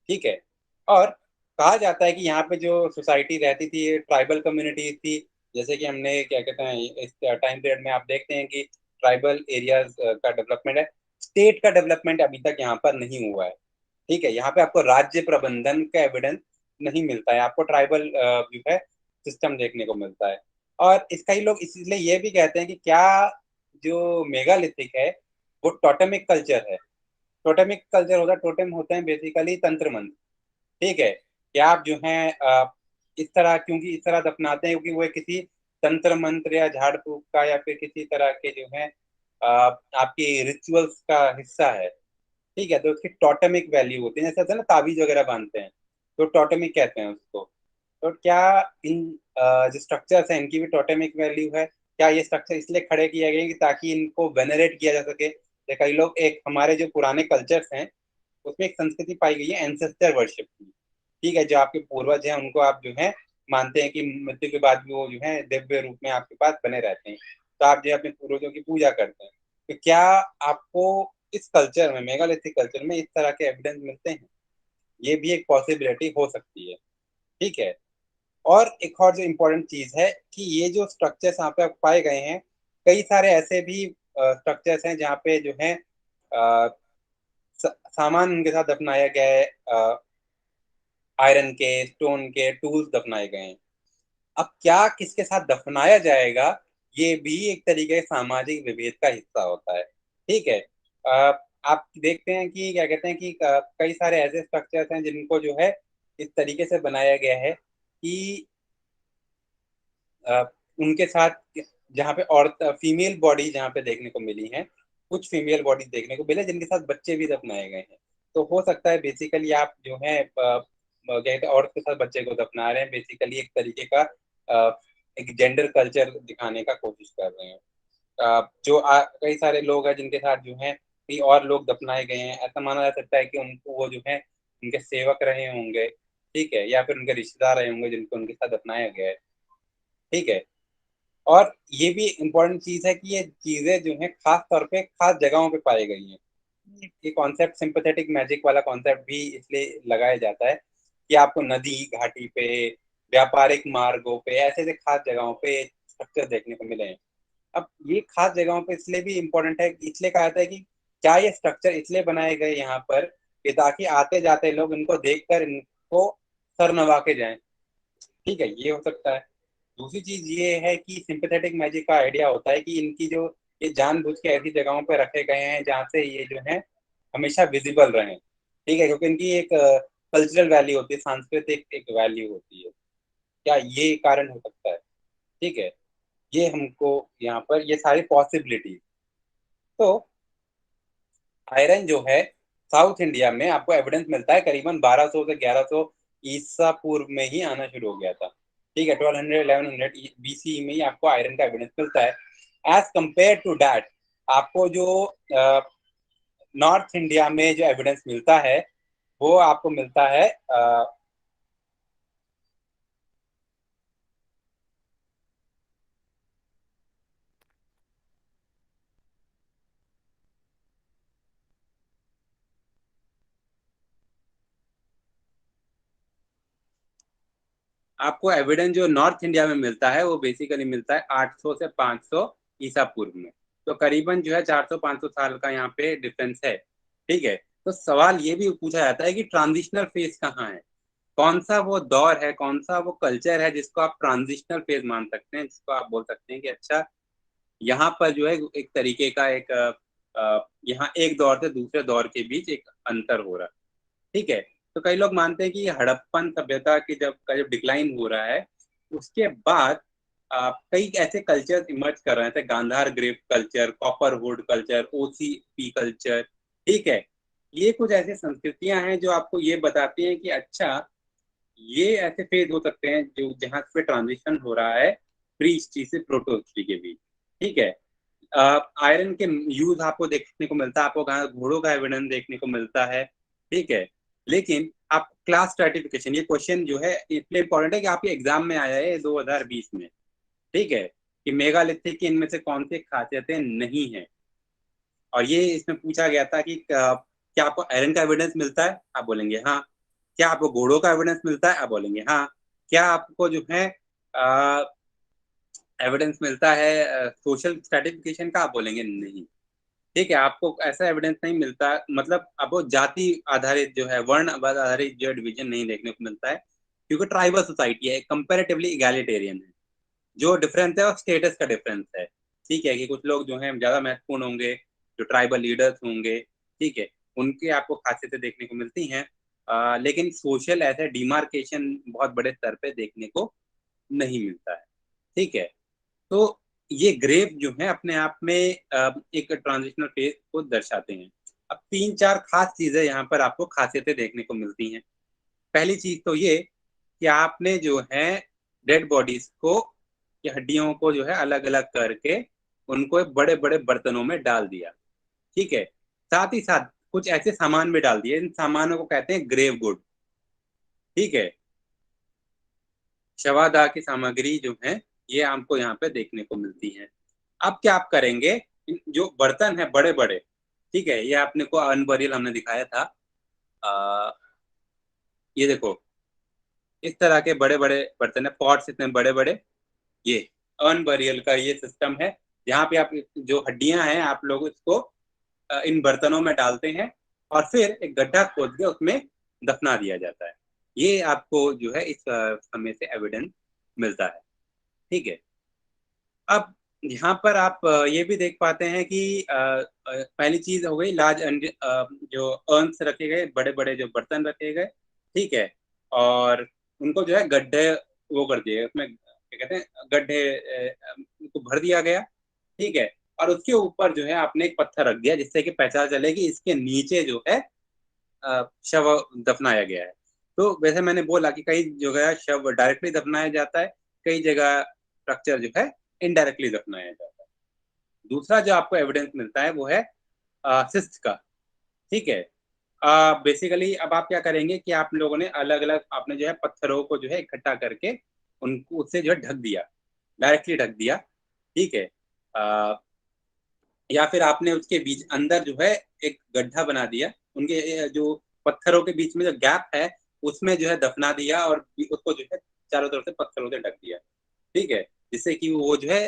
ठीक है, और कहा जाता है कि यहाँ पे जो सोसाइटी रहती थी, ट्राइबल कम्युनिटी थी। जैसे कि हमने क्या कहते हैं, इस टाइम पीरियड में आप देखते हैं कि ट्राइबल एरियाज का डेवलपमेंट है, स्टेट का डेवलपमेंट अभी तक यहाँ पर नहीं हुआ है। ठीक है, यहाँ पे आपको राज्य प्रबंधन का एविडेंस नहीं मिलता है, आपको ट्राइबल जो है सिस्टम देखने को मिलता है। और इसका ही लोग इसलिए ये भी कहते हैं कि क्या जो मेगालिथिक है वो टोटेमिक कल्चर है। टोटेमिक कल्चर होता है, टोटेम होते हैं बेसिकली तंत्र मंत्र। ठीक है, कि आप जो है इस तरह, क्योंकि इस तरह दफनाते हैं क्योंकि वो किसी तंत्र मंत्र या झाड़ फूक का या फिर किसी तरह के जो है आपकी रिचुअल्स का हिस्सा है। ठीक है, तो उसकी टोटेमिक वैल्यू होती है, जैसे होता है ना ताबीज वगैरह बांधते हैं, तो टोटेमिक कहते हैं उसको। तो क्या इन जो स्ट्रक्चर्स हैं इनकी भी टोटेमिक वैल्यू है? क्या ये स्ट्रक्चर इसलिए खड़े किए गए कि ताकि इनको वेनरेट किया जा सके? या कई लोग, एक हमारे जो पुराने कल्चर्स हैं उसमें एक संस्कृति पाई गई है एंसेस्टर वर्शिप की। ठीक है, जो आपके पूर्वज हैं उनको आप जो है मानते हैं कि मृत्यु के बाद भी वो जो है दिव्य रूप में आपके पास बने रहते हैं, तो आप जो है अपने पूर्वजों की पूजा करते हैं। तो क्या आपको इस कल्चर में, मेगालिथिक कल्चर में, इस तरह के एविडेंस मिलते हैं? ये भी एक पॉसिबिलिटी हो सकती है। ठीक है, और एक और जो इम्पोर्टेंट चीज है कि ये जो स्ट्रक्चर्स यहाँ पे पाए गए हैं, कई सारे ऐसे भी स्ट्रक्चर्स हैं जहाँ पे जो है सामान उनके साथ दफनाया गया है, आयरन के, स्टोन के टूल्स दफनाए गए हैं। अब क्या किसके साथ दफनाया जाएगा, ये भी एक तरीके से सामाजिक विभेद का हिस्सा होता है। ठीक है, आप देखते हैं कि क्या कहते हैं कि कई सारे ऐसे स्ट्रक्चर्स हैं जिनको जो है इस तरीके से बनाया गया है कि अ, उनके साथ, जहाँ पे औरत फीमेल बॉडी जहाँ पे देखने को मिली है, कुछ फीमेल बॉडी देखने को मिले जिनके साथ बच्चे भी दफनाए गए हैं। तो हो सकता है बेसिकली आप जो है क्या कहते हैं, औरत के साथ बच्चे को दफना रहे हैं, बेसिकली एक तरीके का एक जेंडर कल्चर दिखाने का कोशिश कर रहे हैं। जो कई सारे लोग हैं जिनके साथ जो है कई और लोग दफनाए गए हैं, ऐसा माना जा सकता है कि उनको वो जो है उनके सेवक रहे होंगे। ठीक है, या फिर उनके रिश्तेदार रहे होंगे जिनको उनके साथ दफनाया गया है। ठीक है, और ये भी इम्पोर्टेंट चीज है कि ये चीजें जो है खास तौर पे खास जगहों पे पाई गई हैं। ये कॉन्सेप्ट सिंपथेटिक मैजिक वाला कॉन्सेप्ट भी इसलिए लगाया जाता है कि आपको नदी घाटी पे, व्यापारिक मार्गों पे, ऐसे ऐसे खास जगहों पे स्ट्रक्चर देखने को मिले हैं। अब ये खास जगहों पे इसलिए भी इम्पोर्टेंट है, इसलिए कहा जाता है कि क्या ये स्ट्रक्चर इसलिए बनाए गए यहाँ पर कि ताकि आते जाते लोग इनको देखकर इनको सर नवा के जाएं। ठीक है, ये हो सकता है। दूसरी चीज ये है कि सिंपैथेटिक मैजिक का आइडिया होता है कि इनकी जो, ये जानबूझ के ऐसी जगहों पे रखे गए हैं जहाँ से ये जो है हमेशा विजिबल रहें। ठीक है, क्योंकि इनकी एक कल्चरल वैल्यू होती है, सांस्कृतिक एक वैल्यू होती है। क्या ये कारण हो सकता है? ठीक है, ये हमको यहाँ पर ये सारी पॉसिबिलिटी। तो आयरन जो है साउथ इंडिया में आपको एविडेंस मिलता है करीबन 1200 से 1100 ईसा पूर्व में ही आना शुरू हो गया था। ठीक है, 1200 1100 बीसी में ही आपको आयरन का एविडेंस मिलता है। एज कंपेयर टू दैट, आपको जो नॉर्थ इंडिया में जो एविडेंस मिलता है वो आपको मिलता है आपको एविडेंस जो नॉर्थ इंडिया में मिलता है वो बेसिकली मिलता है 800 से 500 ईसा पूर्व में। तो करीबन जो है 400-500 साल का यहाँ पे डिफरेंस है। ठीक है, तो सवाल ये भी पूछा जाता है कि ट्रांजिशनल फेज कहाँ है, कौन सा वो दौर है, कौन सा वो कल्चर है जिसको आप ट्रांजिशनल फेज मान सकते हैं, जिसको आप बोल सकते हैं कि अच्छा यहाँ पर जो है एक तरीके का एक यहाँ एक दौर से दूसरे दौर के बीच एक अंतर हो रहा है। ठीक है, तो कई लोग मानते हैं कि हड़प्पन सभ्यता की जब डिक्लाइन हो रहा है उसके बाद कई ऐसे कल्चर इमर्ज कर रहे हैं, जैसे Gandhara grave culture, copper wood culture, OCP culture. ठीक है। ये कुछ ऐसी संस्कृतियां हैं जो आपको ये बताती हैं कि अच्छा, ये ऐसे फेज हो सकते हैं जो जहां पे ट्रांजिशन हो रहा है प्री हिस्ट्री से प्रोटो हिस्ट्री के बीच। ठीक है। आयरन के यूज आपको देखने को मिलता है, आपको घोड़ों का एविडेंस देखने को मिलता है। ठीक है। लेकिन आप क्लास स्ट्रेटिफिकेशन, ये क्वेश्चन जो है इसलिए इंपॉर्टेंट है कि आपके एग्जाम में आया है 2020 में। ठीक है। कि मेगालिथिक की इनमें से कौन सी खासियतें नहीं है, और ये इसमें पूछा गया था कि क्या आपको आयरन का एविडेंस मिलता है, आप बोलेंगे हाँ। क्या आपको घोड़ों का एविडेंस मिलता है, आप बोलेंगे हाँ। क्या आपको जो है एविडेंस मिलता है सोशल स्ट्रेटिफिकेशन का, आप बोलेंगे नहीं। ठीक है। आपको ऐसा एविडेंस नहीं मिलता, मतलब आपको जाति आधारित जो है, वर्ण आधारित जो डिवीजन नहीं देखने को मिलता है, क्योंकि ट्राइबल सोसाइटी है, कंपेरेटिवली इगैलिटेरियन है। जो डिफरेंस है वो स्टेटस का डिफरेंस है। ठीक है। कि कुछ लोग जो है ज्यादा महत्वपूर्ण होंगे, जो ट्राइबल लीडर्स होंगे, ठीक है, उनके आपको खासियतें देखने को मिलती हैं। लेकिन सोशल ऐसे डिमार्केशन बहुत बड़े स्तर पे देखने को नहीं मिलता है। ठीक है। तो ये ग्रेव जो है अपने आप में एक ट्रांजिशनल फेज को दर्शाते हैं। अब तीन चार खास चीजें यहाँ पर आपको खासियतें देखने को मिलती हैं। पहली चीज तो ये कि आपने जो है डेड बॉडीज को या हड्डियों को जो है अलग अलग करके उनको बड़े बड़े बर्तनों में डाल दिया। ठीक है। साथ ही साथ कुछ ऐसे सामान भी डाल दिए, इन सामानों को कहते हैं ग्रेव गुड। ठीक है। शवादा की सामग्री जो है ये आपको यहाँ पे देखने को मिलती है। अब क्या आप करेंगे, जो बर्तन है बड़े बड़े, ठीक है, ये आपने को अनबरियल हमने दिखाया था। आ, ये देखो, इस तरह के बड़े बड़े बर्तन है, पॉट्स इतने बड़े बड़े, ये अर्न बरियल का ये सिस्टम है। यहाँ पे आप जो हड्डियां हैं आप लोग इसको इन बर्तनों में डालते हैं और फिर एक गड्ढा खोद के उसमें दफना दिया जाता है। ये आपको जो है इस समय से एविडेंस मिलता है। ठीक है। अब यहाँ पर आप ये भी देख पाते हैं कि पहली चीज हो गई लार्ज, जो अर्न्स रखे गए, बड़े बड़े जो बर्तन रखे गए। ठीक है। और उनको जो है गड्ढे वो कर दिए, उसमें क्या कहते हैं गड्ढे को भर दिया गया। ठीक है। और उसके ऊपर जो है आपने एक पत्थर रख दिया जिससे कि पहचान चले कि इसके नीचे जो है शव दफनाया गया है। तो वैसे मैंने बोला कि कई जगह शव डायरेक्टली दफनाया जाता है, कई जगह स्ट्रक्चर जो है इनडायरेक्टली दफनाया जाता है। दूसरा जो आपको एविडेंस मिलता है वो है सिस्ट का। ठीक है। बेसिकली अब आप क्या करेंगे कि आप लोगों ने अलग अलग आपने जो है पत्थरों को जो है इकट्ठा करके उनको उससे जो है ढक दिया, डायरेक्टली ढक दिया। ठीक है। आ, या फिर आपने उसके बीच अंदर जो है एक गड्ढा बना दिया, उनके जो पत्थरों के बीच में जो गैप है उसमें जो है दफना दिया और उसको जो है चारों तरफ से पत्थरों से ढक दिया। ठीक है। जिससे कि वो जो है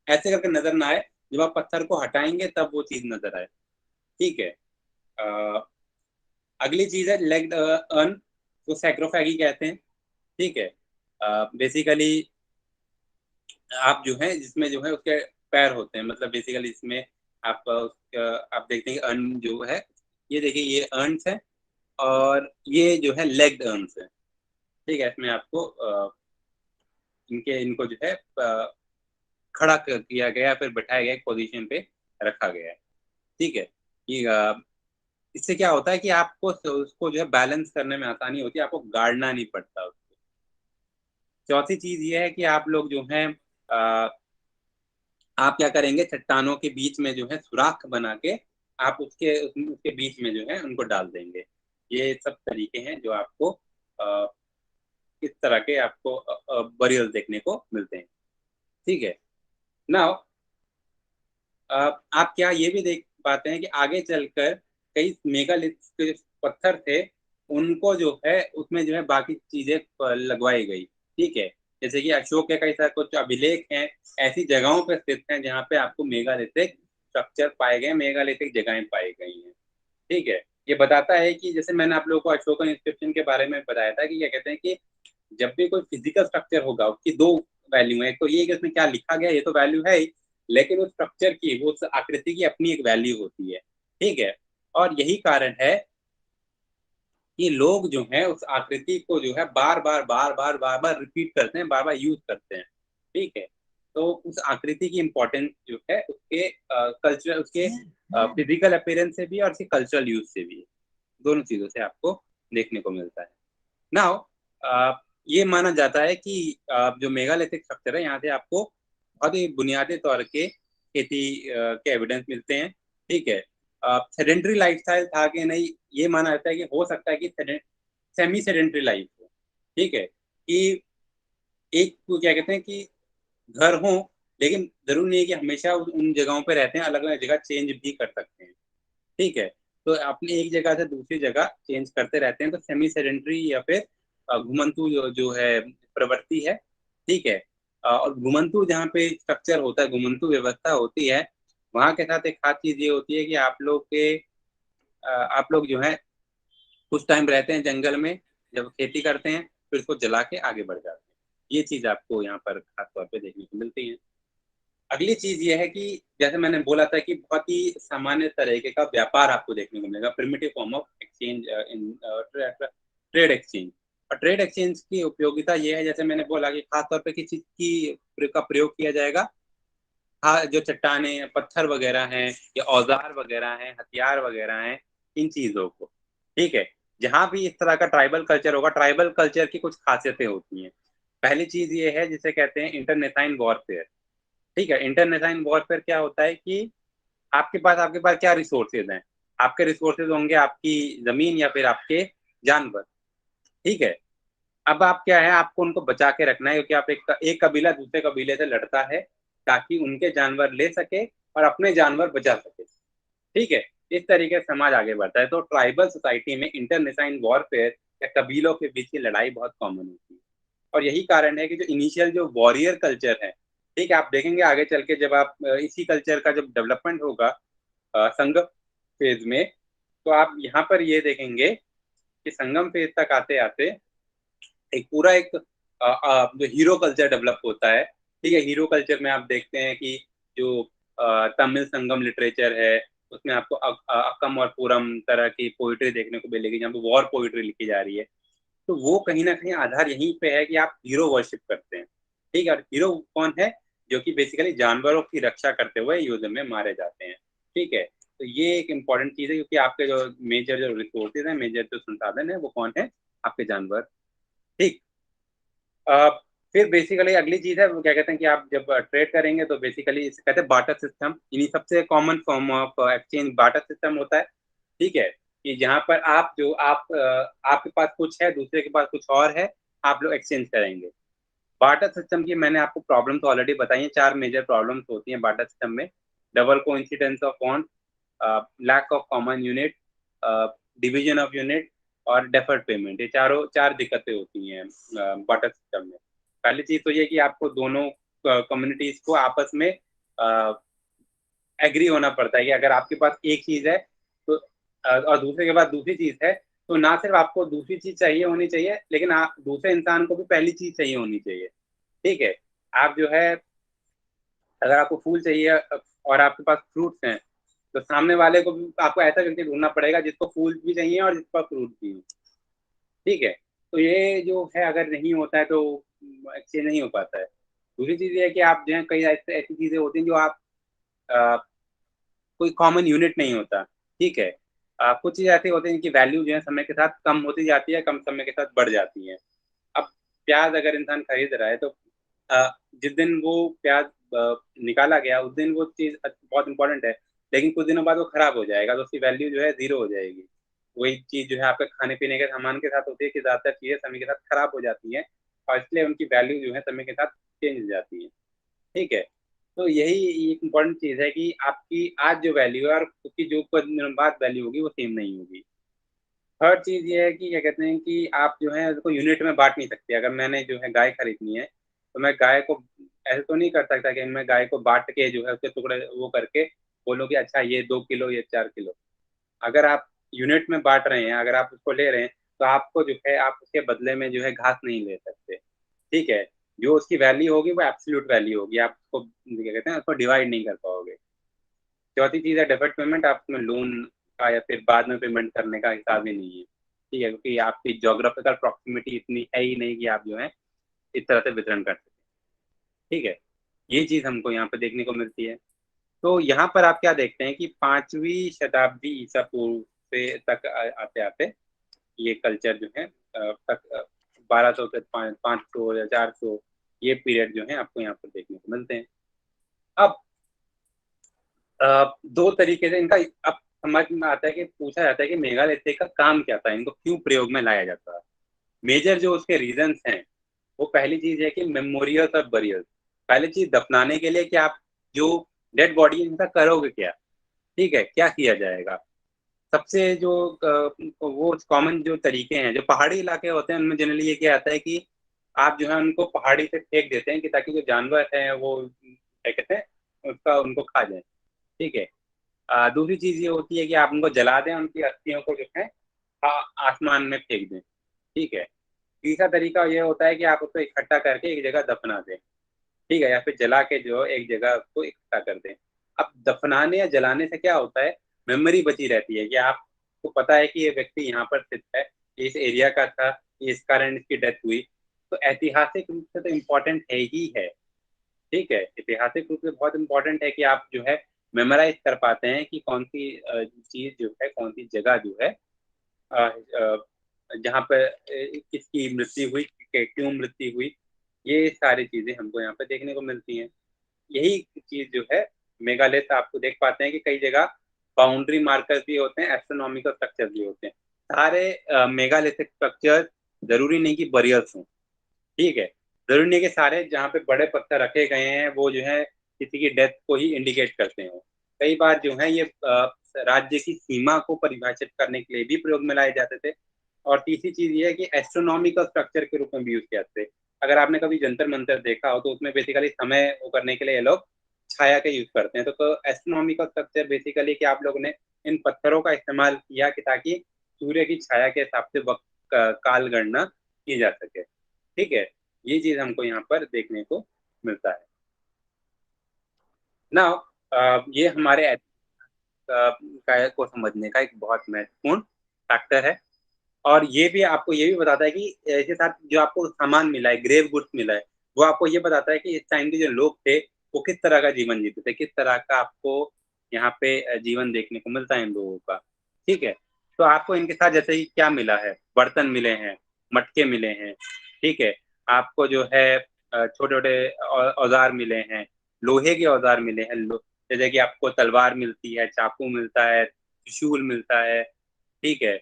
ऐसे करके नजर ना आए, जब आप पत्थर को हटाएंगे तब वो चीज नजर आए। ठीक है। अ, अगली चीज है लेग्ड अर्न, तो सैक्रोफैगी कहते हैं। ठीक है। बेसिकली आप जो है जिसमें जो है उसके पैर होते हैं, मतलब बेसिकली इसमें आप आप देखते हैं कि अर्न जो है, ये देखिए ये अर्न्स है और ये जो है लेग्ड अर्न्स है। ठीक है। इसमें आपको इनके इनको जो है खड़ा किया गया, फिर बैठाया गया, एक पोजीशन पे रखा गया है। ठीक है। ये इससे क्या होता है कि आपको उसको जो है बैलेंस करने में आसानी होती है, आपको गाड़ना नहीं पड़ता उसको। चौथी चीज ये है कि आप लोग जो है आप क्या करेंगे, चट्टानों के बीच में जो है सुराख बना के आप उसके बीच में जो है उनको डाल देंगे। ये सब तरीके हैं जो आपको आ, इस तरह के आपको बरियल देखने को मिलते हैं। ठीक है। नाउ आप क्या ये भी देख पाते हैं कि आगे चलकर कई मेगालिथ के जो पत्थर थे उनको जो है उसमें जो है बाकी चीजें लगवाई गई। ठीक है। जैसे कि अशोक के कई सारे कुछ अभिलेख हैं ऐसी जगहों पर स्थित हैं जहाँ पे आपको मेगालिथिक स्ट्रक्चर पाए गए, मेगालिथिक जगहें पाई गई हैं। ठीक है। ये बताता है कि जैसे मैंने आप लोगों को अशोकन इंस्क्रिप्शन के बारे में बताया था कि क्या कहते हैं कि जब भी कोई फिजिकल स्ट्रक्चर होगा उसकी दो वैल्यू है, एक तो ये कि उसमें क्या लिखा गया ये तो वैल्यू है ही, लेकिन उस स्ट्रक्चर की, वो उस आकृति की अपनी एक वैल्यू होती है। ठीक है। और यही कारण है कि लोग जो है उस आकृति को जो है बार बार रिपीट करते हैं, बार बार यूज करते हैं। ठीक है। तो उस आकृति की इम्पोर्टेंस जो है उसके कल्चर, उसके फिजिकल अपीयरेंस से भी और उसके कल्चरल यूज से भी, दोनों चीजों से आपको देखने को मिलता है। नाउ ये माना जाता है कि जो मेगालिथिक स्ट्रक्चर है यहाँ से आपको बहुत ही बुनियादी तौर के खेती के एविडेंस मिलते हैं। ठीक है, सेडेंट्री लाइफस्टाइल था कि नहीं, ये माना जाता है कि हो सकता है कि सेमी सेडेंट्री लाइफ हो। ठीक है, कि एक को क्या कहते हैं कि घर हो, लेकिन जरूरी नहीं है कि हमेशा उन जगहों पे रहते हैं, अलग अलग जगह चेंज भी कर सकते हैं। ठीक है, तो अपने एक जगह से दूसरी जगह चेंज करते रहते हैं, तो सेमी सेडेंट्री या फिर घुमंतु जो है प्रवृत्ति है। ठीक है, और घुमंतु जहाँ पे स्ट्रक्चर होता है, घुमंतु व्यवस्था होती है, वहां के साथ एक खास चीज ये होती है कि आप लोग जो है कुछ टाइम रहते हैं जंगल में, जब खेती करते हैं फिर उसको जला के आगे बढ़ जाते हैं। ये चीज आपको यहाँ पर खास तौर पे देखने को मिलती है। अगली चीज ये है कि जैसे मैंने बोला था कि बहुत ही सामान्य तरीके का व्यापार आपको देखने को मिलेगा, primitive form of exchange in trade exchange. और ट्रेड एक्सचेंज की उपयोगिता ये है, जैसे मैंने बोला कि खास तौर पे किसी की का प्रयोग किया जाएगा। हाँ, जो चट्टाने पत्थर वगैरह हैं या औजार वगैरह हैं, हथियार वगैरह हैं, इन चीजों को। ठीक है, जहां भी इस तरह का ट्राइबल कल्चर होगा, ट्राइबल कल्चर की कुछ खासियतें होती हैं। पहली चीज ये है जिसे कहते हैं इंटरनेसाइन वॉरफेयर। ठीक है, इंटरनेसाइन वॉरफेयर क्या होता है कि आपके पास क्या रिसोर्सेज हैं। आपके रिसोर्सेज होंगे आपकी जमीन या फिर आपके जानवर। ठीक है, अब आप क्या है, आपको उनको बचा के रखना है, क्योंकि आप एक कबीला दूसरे कबीले से लड़ता है ताकि उनके जानवर ले सके और अपने जानवर बचा सके। ठीक है, इस तरीके से समाज आगे बढ़ता है। तो ट्राइबल सोसाइटी में इंटरनेसाइन वॉरफेयर या कबीलों के बीच की लड़ाई बहुत कॉमन होती है। और यही कारण है कि जो इनिशियल जो वॉरियर कल्चर है, ठीक है, आप देखेंगे आगे चल के जब आप इसी कल्चर का जब डेवलपमेंट होगा संगम फेज में, तो आप यहाँ पर ये देखेंगे कि संगम फेज तक आते आते एक पूरा एक जो हीरो कल्चर डेवलप होता है। ठीक है, हीरो कल्चर में आप देखते हैं कि जो तमिल संगम लिटरेचर है, उसमें आपको अकम और पूरम तरह की पोइट्री देखने को मिलेगी, जहाँ पे वॉर पोइट्री लिखी जा रही है। तो वो कहीं ना कहीं आधार यहीं पे है कि आप हीरो वर्शिप करते हैं। ठीक है, और हीरो कौन है, जो कि बेसिकली जानवरों की रक्षा करते हुए युद्ध में मारे जाते हैं। ठीक है, तो ये एक इम्पॉर्टेंट चीज है, क्योंकि आपके जो मेजर जो रिसोर्सेज है, मेजर जो संसाधन है, वो कौन है, आपके जानवर। ठीक, अ, फिर बेसिकली अगली चीज है वो क्या कहते हैं कि आप जब ट्रेड करेंगे तो बेसिकली इसे कहते हैं बार्टर सिस्टम। इन्हीं सबसे common form of exchange barter system होता है। ठीक है, कि जहां पर आपके पास कुछ है, दूसरे के पास कुछ और है, आप लोग एक्सचेंज करेंगे। बार्टर सिस्टम की मैंने आपको प्रॉब्लम तो ऑलरेडी बताई है, 4 मेजर प्रॉब्लम्स होती हैं बार्टर सिस्टम में। Double coincidence of bond, lack of common unit, division of unit और डेफर्ड पेमेंट। ये चार दिक्कतें होती हैं बार्टर सिस्टम में। पहली चीज तो ये कि आपको दोनों कम्युनिटीज को आपस में एग्री होना पड़ता है कि अगर आपके पास एक चीज है तो और दूसरे के पास दूसरी चीज है, तो ना सिर्फ आपको दूसरी चीज चाहिए होनी चाहिए, लेकिन आप दूसरे इंसान को भी पहली चीज चाहिए होनी चाहिए। ठीक है, आप जो है, अगर आपको फूल चाहिए और आपके पास फ्रूट्स हैं, तो सामने वाले को भी आपको ऐसा व्यक्ति ढूंढना पड़ेगा जिसको फूल भी चाहिए और जिसको फ्रूट भी हो। ठीक है, तो ये जो है अगर नहीं होता है तो एक्सचेंज नहीं हो पाता है। दूसरी चीज ये है कि आप जो है कई ऐसी ऐसी चीजें होती हैं जो आप अ, कोई कॉमन यूनिट नहीं होता। ठीक है, कुछ चीज ऐसी होती हैं जिनकी वैल्यू जो है समय के साथ कम होती जाती है, कम समय के साथ बढ़ जाती है। अब प्याज अगर इंसान खरीद रहा है तो अ, जिस दिन वो प्याज निकाला गया उस दिन वो चीज बहुत इंपॉर्टेंट है, लेकिन कुछ दिनों बाद वो खराब हो जाएगा, तो उसकी वैल्यू जो है जीरो हो जाएगी। वही चीज जो है आपके खाने पीने के सामान के साथ होती है कि ज्यादातर चीजें समय के साथ खराब हो जाती हैं, और इसलिए उनकी वैल्यू जो है समय के साथ चेंज हो जाती है। ठीक है, तो यही एक इम्पॉर्टेंट चीज है कि आपकी आज जो वैल्यू है और उसकी जो कुछ दिनों बाद वैल्यू होगी वो सेम नहीं होगी। थर्ड चीज ये है कि क्या कहते हैं कि आप जो है उसको यूनिट में बांट नहीं सकते। अगर मैंने जो है गाय खरीदनी है, तो मैं गाय को ऐसे तो नहीं कर सकता कि मैं गाय को बांट के जो है उसके टुकड़े वो करके बोलो कि अच्छा ये 2 किलो, ये 4 किलो। अगर आप यूनिट में बांट रहे हैं, अगर आप उसको ले रहे हैं, तो आपको जो है आप उसके बदले में जो है घास नहीं ले सकते। ठीक है, जो उसकी वैल्यू होगी वो एब्सोल्यूट वैल्यू होगी, आप उसको क्या कहते हैं उसको डिवाइड नहीं कर पाओगे। चौथी चीज है डेफर्ड पेमेंट। आप उसमें लोन का या फिर बाद में पेमेंट करने का हिसाब ही नहीं है। ठीक है, क्योंकि आपकी जोग्राफिकल प्रॉक्सिमिटी इतनी है ही नहीं कि आप जो है इस तरह से वितरण कर सकें। ठीक है, ये चीज हमको यहाँ पर देखने को मिलती है। तो यहाँ पर आप क्या देखते हैं कि 5वीं शताब्दी ईसा पूर्व से तक आते आते ये कल्चर जो है तक 1200 से 500 या 400, ये पीरियड जो है आपको यहाँ पर देखने को मिलते हैं। अब दो तरीके से इनका अब समझ में आता है कि पूछा जाता है कि मेगालिथिक का काम क्या था, इनको क्यों प्रयोग में लाया जाता है। मेजर जो उसके रीजंस हैं, वो पहली चीज है कि मेमोरियल्स और बरियल्स। पहली चीज दफनाने के लिए कि आप जो डेड बॉडी है इनका करोगे क्या, ठीक है, क्या किया जाएगा। सबसे जो वो कॉमन जो तरीके हैं, जो पहाड़ी इलाके होते हैं उनमें जनरली ये क्या आता है कि आप जो है उनको पहाड़ी से फेंक देते हैं कि ताकि जो जानवर हैं वो क्या कहते हैं उसका उनको खा जाए, ठीक है। दूसरी चीज ये होती है कि आप उनको जला दें, उनकी अस्थियों को जो है आसमान में फेंक दें, ठीक है। तीसरा तरीका ये होता है कि आप उसको इकट्ठा करके एक जगह दफना दें, ठीक है, या फिर जला के जो एक जगह उसको इकट्ठा कर दें। अब दफनाने या जलाने से क्या होता है, मेमोरी बची रहती है कि आपको पता है कि ये व्यक्ति यहाँ पर स्थित है, इस एरिया का था, इस कारण इसकी डेथ हुई। तो ऐतिहासिक रूप से तो इम्पोर्टेंट है ही है, ठीक है। ऐतिहासिक रूप से बहुत इंपॉर्टेंट है कि आप जो है मेमोराइज कर पाते हैं कि कौन सी चीज जो है, कौन सी जगह जो है जहाँ पर किसकी मृत्यु हुई, क्यों मृत्यु हुई, ये सारी चीजें हमको यहाँ पे देखने को मिलती हैं। यही चीज जो है मेगालिथ आपको देख पाते हैं कि कई जगह बाउंड्री मार्कर्स भी होते हैं, एस्ट्रोनॉमिकल स्ट्रक्चर भी होते हैं। सारे मेगालिथिक स्ट्रक्चर जरूरी नहीं कि बरियर्स हों, ठीक है। जरूरी नहीं कि सारे जहाँ पे बड़े पत्थर रखे गए हैं वो जो है किसी की डेथ को ही इंडिकेट करते हो। कई बार जो है ये राज्य की सीमा को परिभाषित करने के लिए भी प्रयोग में लाए जाते थे। और तीसरी चीज ये है कि एस्ट्रोनॉमिकल स्ट्रक्चर के रूप में भी यूज किया जाते थे। अगर आपने कभी जंतर मंतर देखा हो तो उसमें बेसिकली समय वो करने के लिए ये लोग छाया का यूज करते हैं। तो एस्ट्रोनॉमिकल स्ट्रक्चर बेसिकली कि आप लोगों ने इन पत्थरों का इस्तेमाल किया कि ताकि सूर्य की छाया के हिसाब से वक्त काल गणना की जा सके, ठीक है। ये चीज हमको यहाँ पर देखने को मिलता है ना। ये हमारे का को समझने का एक बहुत महत्वपूर्ण फैक्टर है। और ये भी आपको ये भी बताता है कि इसके साथ जो आपको सामान मिला है, ग्रेव गुड्स मिला है, वो आपको ये बताता है कि इस टाइम के जो लोग थे वो किस तरह का जीवन जीते थे, किस तरह का आपको यहाँ पे जीवन देखने को मिलता है इन लोगों का, ठीक है। तो आपको इनके साथ जैसे कि क्या मिला है, बर्तन मिले हैं, मटके मिले हैं, ठीक है। आपको जो है छोटे छोटे औजार मिले हैं, लोहे के औजार मिले हैं, जैसे कि आपको तलवार मिलती है, चाकू मिलता है, त्रिशूल मिलता है, ठीक है।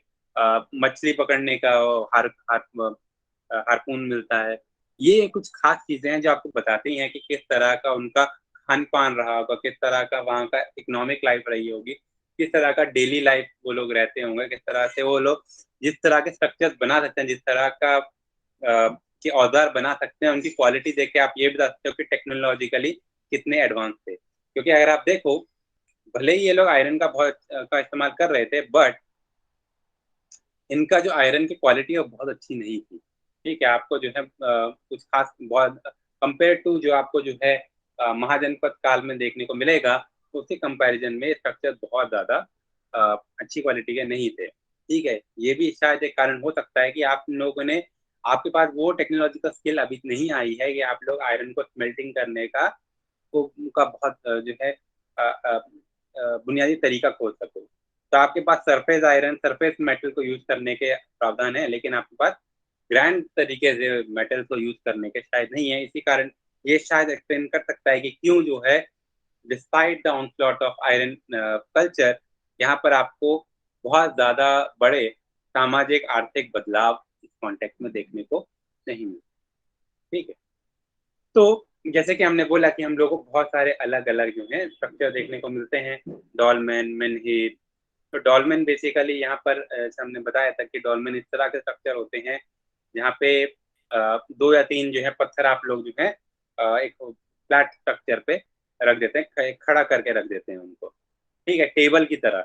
मछली पकड़ने का हार, हार, हारपून मिलता है। ये कुछ खास चीजें हैं जो आपको बताती हैं कि किस तरह का उनका खान पान रहा होगा, किस तरह का वहाँ का इकोनॉमिक लाइफ रही होगी, किस तरह का डेली लाइफ वो लोग रहते होंगे, किस तरह से वो लोग जिस तरह के स्ट्रक्चर्स बना सकते हैं, जिस तरह का के औजार बना सकते हैं, उनकी क्वालिटी देख के आप ये बता सकते हो कि टेक्नोलॉजिकली कितने एडवांस थे। क्योंकि अगर आप देखो, भले ही ये लोग आयरन का बहुत का इस्तेमाल कर रहे थे, बट इनका जो आयरन की क्वालिटी है वो बहुत अच्छी नहीं थी, ठीक है। आपको जो है कुछ खास बहुत कंपेयर टू जो आपको जो है महाजनपद काल में देखने को मिलेगा, तो उसके कंपैरिजन में स्ट्रक्चर बहुत ज्यादा अच्छी क्वालिटी के नहीं थे, ठीक है। ये भी शायद एक कारण हो सकता है कि आप लोगों ने, आपके पास वो टेक्नोलॉजिकल स्किल अभी नहीं आई है कि आप लोग आयरन को स्मेल्टिंग करने का को का बहुत जो है बुनियादी तरीका खोज सको। तो आपके पास सरफेस आयरन, सरफेस मेटल को यूज करने के प्रावधान है, लेकिन आपके पास ग्रैंड तरीके से मेटल को यूज करने के शायद नहीं है। इसी कारण ये शायद एक्सप्लेन कर सकता है कि क्यों जो है despite the onslaught of iron culture, यहाँ पर आपको बहुत ज्यादा बड़े सामाजिक आर्थिक बदलाव इस कॉन्टेक्स्ट में देखने को नहीं मिलते, ठीक है। तो जैसे कि हमने बोला कि हम लोगों को बहुत सारे अलग अलग जो है स्ट्रक्चर देखने को मिलते हैं, डॉलमेन, मेनहिट। तो डॉलमेन बेसिकली यहाँ पर हमने बताया था कि डॉलमेन इस तरह के स्ट्रक्चर होते हैं जहाँ पे दो या तीन जो है पत्थर आप लोग जो है एक फ्लैट स्ट्रक्चर पे रख देते हैं, खड़ा करके रख देते हैं उनको, ठीक है, टेबल की तरह,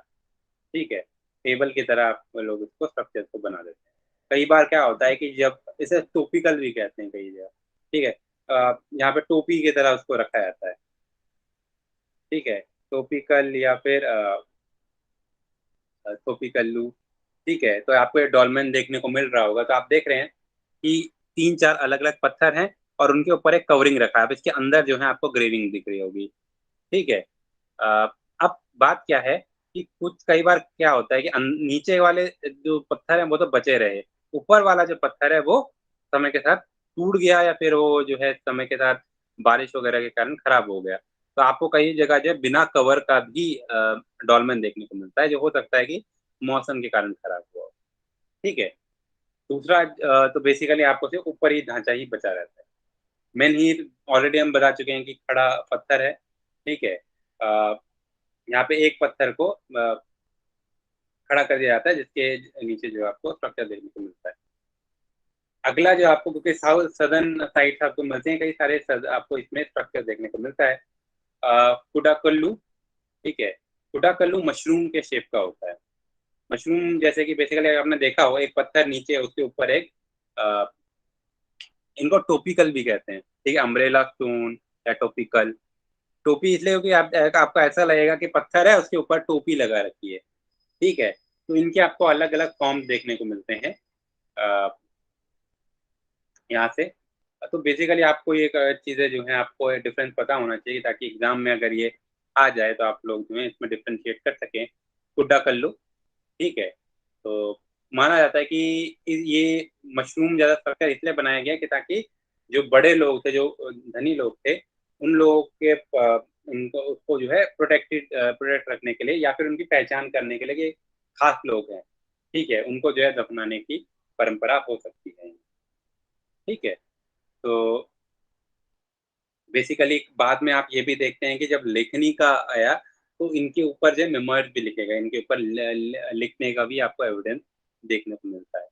ठीक है। टेबल की तरह आप लोग इसको स्ट्रक्चर को बना देते हैं। कई बार क्या होता है कि जब इसे टोपिकल भी कहते हैं कई जगह, ठीक है। यहाँ पे टोपी की तरह उसको रखा जाता है, ठीक है। टोपिकल या फिर टोपिकल्लू, ठीक है। तो आपको ये डॉल्मेन देखने को मिल रहा होगा। तो आप देख रहे हैं कि तीन चार अलग अलग पत्थर हैं और उनके ऊपर एक कवरिंग रखा है। अब इसके अंदर जो है आपको ग्रेविंग दिख रही होगी, ठीक है। अब बात क्या है कि कुछ कई बार क्या होता है कि नीचे वाले जो पत्थर है वो तो बचे रहे, ऊपर वाला जो पत्थर है वो समय के साथ टूट गया, या फिर वो जो है समय के साथ बारिश वगैरह के कारण खराब हो गया। तो आपको कई जगह जो है बिना कवर का भी डॉल्मेन देखने को मिलता है, जो हो सकता है कि मौसम के कारण खराब हुआ हो, ठीक है। दूसरा तो बेसिकली आपको सिर्फ ऊपर ही ढांचा ही बचा रहता है। मेन हीर ऑलरेडी हम बता चुके हैं कि खड़ा पत्थर है, ठीक है। यहाँ पे एक पत्थर को खड़ा कर दिया जाता है, जिसके नीचे जो आपको स्ट्रक्चर देखने को मिलता है। अगला जो आपको, क्योंकि साउथ सदर्न साइड आपको मिलते हैं कई सारे आपको इसमें स्ट्रक्चर देखने को मिलता है। कुडाकल्लू, ठीक है। कुडाकल्लू मशरूम के शेप का होता है। मशरूम जैसे कि बेसिकली आपने देखा हो, एक पत्थर नीचे है, उसके ऊपर एक इनको टोपिकल भी कहते हैं, ठीक है, अम्ब्रेला स्टोन या टोपिकल। टोपी इसलिए क्योंकि आपको ऐसा लगेगा कि पत्थर है, उसके ऊपर टोपी लगा रखी है, ठीक है। तो इनके आपको अलग अलग फॉर्म देखने को मिलते हैं यहाँ से। तो बेसिकली आपको ये चीज़ें जो है आपको डिफरेंस पता होना चाहिए, ताकि एग्जाम में अगर ये आ जाए तो आप लोग जो है इसमें डिफ्रेंशिएट कर सकें। कुड्डा कल्लू, ठीक है। तो माना जाता है कि ये मशरूम ज़्यादा स्ट्रक्चर इसलिए बनाया गया कि ताकि जो बड़े लोग थे, जो धनी लोग थे, उन लोगों के उनको उसको जो है प्रोटेक्ट रखने के लिए, या फिर उनकी पहचान करने के लिए कि खास लोग हैं, ठीक है, उनको जो है दफनाने की परंपरा हो सकती है, ठीक है। तो बेसिकली बाद में आप ये भी देखते हैं कि जब लेखनी का आया तो इनके ऊपर जो मेमोइर्स भी लिखे गए, इनके ऊपर लिखने का भी आपको एविडेंस देखने को मिलता है,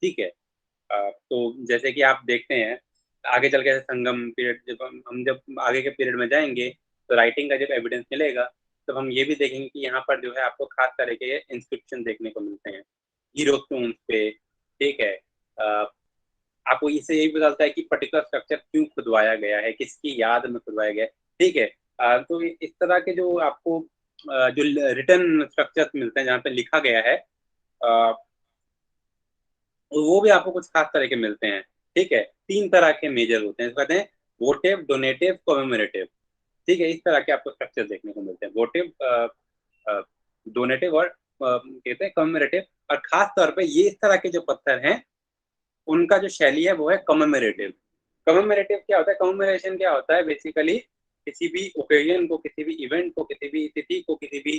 ठीक है। तो जैसे कि आप देखते हैं आगे चल के संगम पीरियड, जब हम जब आगे के पीरियड में जाएंगे तो राइटिंग का जब एविडेंस मिलेगा, तब हम ये भी देखेंगे कि यहाँ पर जो है आपको खास तरह के इंस्क्रिप्शन देखने को मिलते हैं हीरो स्टोन्स पे, ठीक है। आपको इससे यही पता चलता है कि पर्टिकुलर स्ट्रक्चर क्यों खुदवाया गया है, किसकी याद में खुदवाया गया है, ठीक है। तो इस तरह के जो आपको जो रिटर्न स्ट्रक्चर्स मिलते हैं जहाँ पे लिखा गया है, वो भी आपको कुछ खास तरह के मिलते हैं, ठीक है। तीन तरह के मेजर होते हैं, कहते हैं वोटिव, डोनेटिव, कॉमेमोरेटिव, ठीक है। इस तरह के आपको स्ट्रक्चर देखने को मिलते हैं, वोटिव, डोनेटिव और कहते हैं कॉमेमोरेटिव। और खास तौर पे ये इस तरह के जो पत्थर हैं उनका जो शैली है वो है कमेमोरेटिव। कमेमोरेटिव क्या होता है, कमेमोरेशन क्या होता है, बेसिकली किसी भी ओकेजन को, किसी भी इवेंट को, किसी भी तिथि को, किसी भी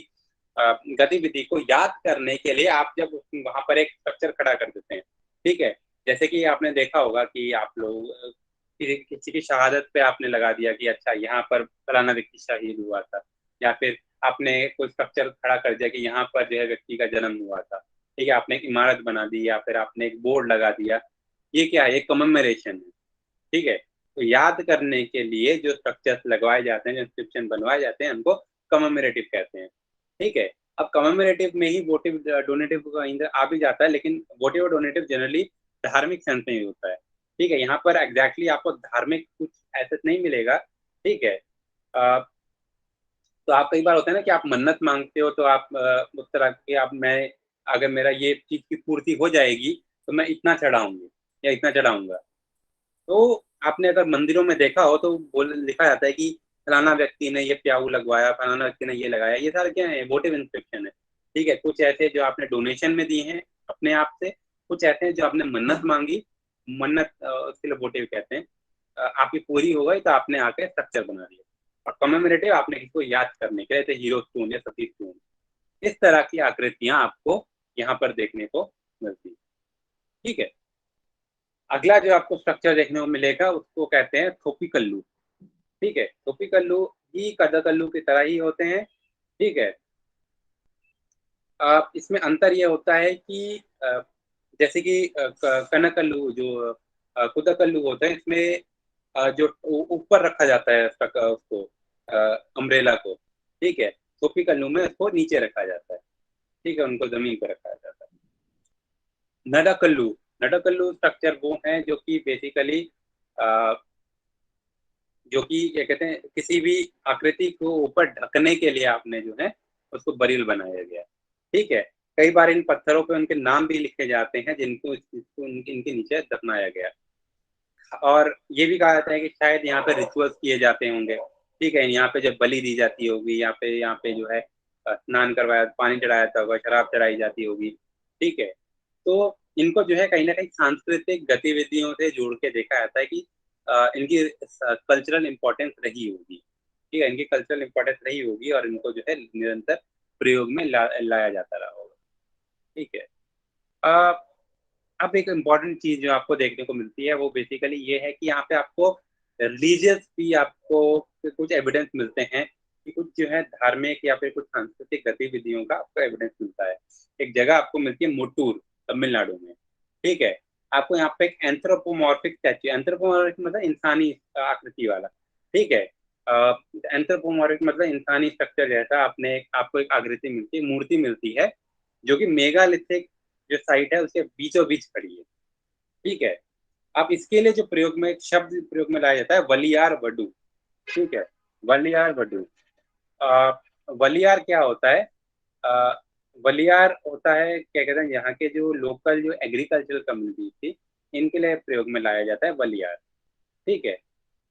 गतिविधि को याद करने के लिए आप जब वहां पर एक स्ट्रक्चर खड़ा कर देते हैं, ठीक है। जैसे कि आपने देखा होगा कि आप लोग किसी की शहादत पे आपने लगा दिया कि अच्छा यहाँ पर फलाना व्यक्ति शहीद हुआ था, या फिर आपने कोई स्ट्रक्चर खड़ा कर दिया कि यहाँ पर जो है व्यक्ति का जन्म हुआ था, ठीक है। आपने एक इमारत बना दी या फिर आपने एक बोर्ड लगा दिया, ये क्या है, ये कमेमोरेशन है, ठीक है। तो याद करने के लिए जो स्ट्रक्चर्स लगवाए जाते हैं, जो इंस्क्रिप्शन बनवाए जाते हैं, उनको कमेमोरेटिव कहते हैं, ठीक है। अब कमेमोरेटिव में ही वोटिव डोनेटिव का इंदर आ भी जाता है, लेकिन वोटिव और डोनेटिव जनरली धार्मिक सेंस में ही होता है, ठीक है। यहाँ पर एग्जैक्टली आपको धार्मिक कुछ ऐसे नहीं मिलेगा, ठीक है। तो आप कई बार होता है ना कि आप मन्नत मांगते हो, तो आप उस तरह की आप, मैं अगर मेरा ये चीज की पूर्ति हो जाएगी तो मैं इतना चढ़ाऊंगी या इतना चढ़ाऊंगा। तो आपने अगर मंदिरों में देखा हो तो बोल लिखा जाता है कि फलाना व्यक्ति ने ये प्याऊ लगवाया, फलाना व्यक्ति ने ये लगाया, ये सारे क्या है, वोटिव इंस्क्रिप्शन है, ठीक है। कुछ ऐसे जो आपने डोनेशन में दिए हैं अपने आप से, कुछ ऐसे हैं जो आपने मन्नत मांगी, मन्नत उसके लिए वोटिव कहते हैं। आपकी पूरी हो गई तो आपने आके स्ट्रक्चर बना दिया। और कमेमोरेटिव आपने किसी को याद करने के लिए, जैसे हीरो स्टोन या सती स्टोन, इस तरह की आकृतियां आपको यहाँ पर देखने को मिलती है, ठीक है। अगला जो आपको स्ट्रक्चर देखने को मिलेगा उसको कहते हैं थोपीकल्लू, ठीक है। थोपीकल्लू ही कदकल्लू की तरह ही होते हैं, ठीक है। इसमें अंतर ये होता है कि जैसे कि कनकल्लू जो कुदकल्लू होते हैं, इसमें जो ऊपर रखा जाता है उसको, अम्ब्रेला को, ठीक है। थोपीकल्लू में उसको नीचे रखा जाता है, ठीक है, उनको जमीन पर रखा जाता है। नडाकल्लू, नडाकल्लू स्ट्रक्चर वो हैं जो कि बेसिकली जो कि क्या कहते हैं, किसी भी आकृति को ऊपर ढकने के लिए आपने जो है उसको बरील बनाया गया, ठीक है। कई बार इन पत्थरों पे उनके नाम भी लिखे जाते हैं जिनको इनके नीचे दफनाया गया। और ये भी कहा जाता है कि शायद यहाँ पे रिचुअल्स किए जाते होंगे, ठीक है, यहाँ पे जब बलि दी जाती होगी, यहाँ पे जो है स्नान करवाया, पानी चढ़ाया जाता होगा, शराब चढ़ाई जाती होगी, ठीक है। तो इनको जो है कहीं ना कहीं सांस्कृतिक गतिविधियों से जोड़ के देखा जाता है कि इनकी कल्चरल इम्पोर्टेंस रही होगी, ठीक है, इनकी कल्चरल इम्पोर्टेंस रही होगी और इनको जो है निरंतर प्रयोग में लाया जाता रहा होगा, ठीक है। अ, अब एक इम्पॉर्टेंट चीज जो आपको देखने को मिलती है वो बेसिकली ये है कि यहाँ पे आपको रिलीजियस भी आपको कुछ एविडेंस मिलते हैं कि कुछ जो है धार्मिक या फिर कुछ सांस्कृतिक गतिविधियों का आपको एविडेंस मिलता है। एक जगह आपको मिलती है मुट्टूर, तमिलनाडु में, ठीक है। आपको यहाँ पे एक एंथ्रोपोमॉर्फिक स्टैच्यू, एंथ्रोपोमॉर्फिक मतलब इंसानी आकृति वाला, ठीक है। एंथ्रोपोमॉर्फिक मतलब इंसानी स्ट्रक्चर जैसा आपने आपको एक आकृति मिलती है, मूर्ति मिलती है, जो कि मेगालिथिक जो साइट है उसके बीचों बीच खड़ी है, ठीक है। अब इसके लिए जो प्रयोग में एक शब्द प्रयोग में लाया जाता है वलियार वडू, ठीक है, वलियार वडू। वलियार क्या होता है? आ, वलियार होता है, क्या कहते हैं, यहाँ के जो लोकल जो एग्रीकल्चरल कम्युनिटी थी इनके लिए प्रयोग में लाया जाता है वलियार, ठीक है।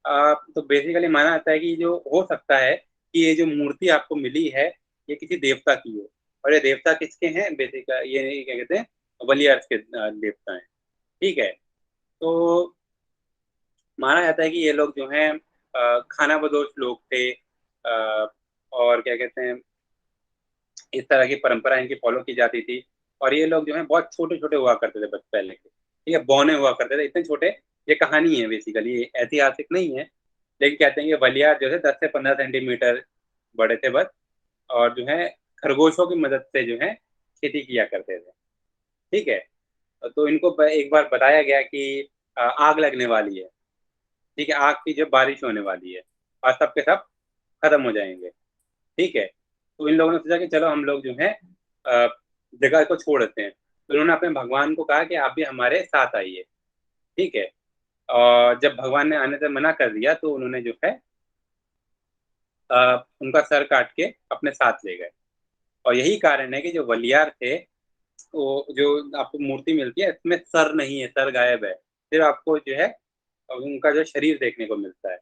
तो बेसिकली माना जाता है कि जो हो सकता है कि ये जो मूर्ति आपको मिली है ये किसी देवता की है, और ये देवता किसके हैं? बेसिकली ये क्या कहते हैं, वलियार्स के देवता हैं, ठीक है। तो माना जाता है कि ये लोग जो हैं खाना बदोश लोग थे, और क्या कहते हैं, इस तरह की परंपरा इनकी फॉलो की जाती थी। और ये लोग जो है बहुत छोटे छोटे हुआ करते थे बस पहले के, ठीक है, बौने हुआ करते थे इतने छोटे। ये कहानी है बेसिकली, ये ऐतिहासिक नहीं है, लेकिन कहते हैं कि बलियार जो है 10 से 15 सेंटीमीटर बड़े थे बस, और जो है खरगोशों की मदद से जो है खेती किया करते थे, ठीक है। तो इनको एक बार बताया गया कि आग लगने वाली है, ठीक है, आग की जो बारिश होने वाली है और सब के सब खत्म हो जाएंगे, ठीक है। तो इन लोगों ने सोचा कि चलो हम लोग जो है जगह को छोड़ देते हैं, तो उन्होंने अपने भगवान को कहा कि आप भी हमारे साथ आइए, ठीक है। और जब भगवान ने आने से मना कर दिया तो उन्होंने जो है उनका सर काट के अपने साथ ले गए। और यही कारण है कि जो वलियार थे, वो जो आपको मूर्ति मिलती है इसमें सर नहीं है, सर गायब है, सिर्फ आपको जो है उनका जो शरीर देखने को मिलता है।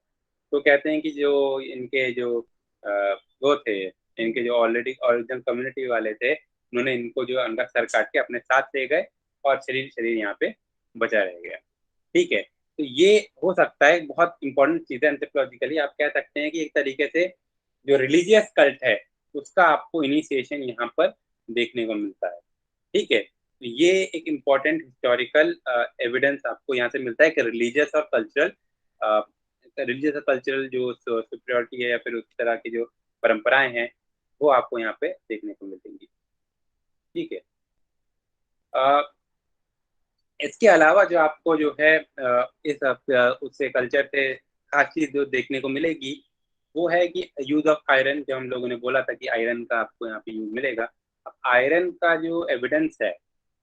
तो कहते हैं कि जो इनके जो वो थे, इनके जो ऑलरेडी ओरिजिनल कम्युनिटी वाले थे, उन्होंने इनको जो उनका सर काट के अपने साथ ले गए और शरीर शरीर यहाँ पे बचा रह गया, ठीक है। तो ये हो सकता है एक बहुत इंपॉर्टेंट चीज है एंथ्रोपोलॉजिकली, आप कह सकते हैं कि एक तरीके से जो रिलीजियस कल्ट है उसका आपको इनिशिएशन यहाँ पर देखने को मिलता है, ठीक है। तो ये एक इम्पॉर्टेंट हिस्टोरिकल एविडेंस आपको यहाँ से मिलता है कि रिलीजियस और कल्चरल जो सुप्रियोरिटी है या फिर उस तरह की जो परंपराएं हैं वो आपको यहाँ पे देखने को मिलेंगी, ठीक है। अ, इसके अलावा जो आपको जो है इस उससे कल्चर से खास चीज जो देखने को मिलेगी वो है कि यूज ऑफ आयरन, जो हम लोगों ने बोला था कि आयरन का आपको यहाँ पे यूज मिलेगा। अब आयरन का जो एविडेंस है,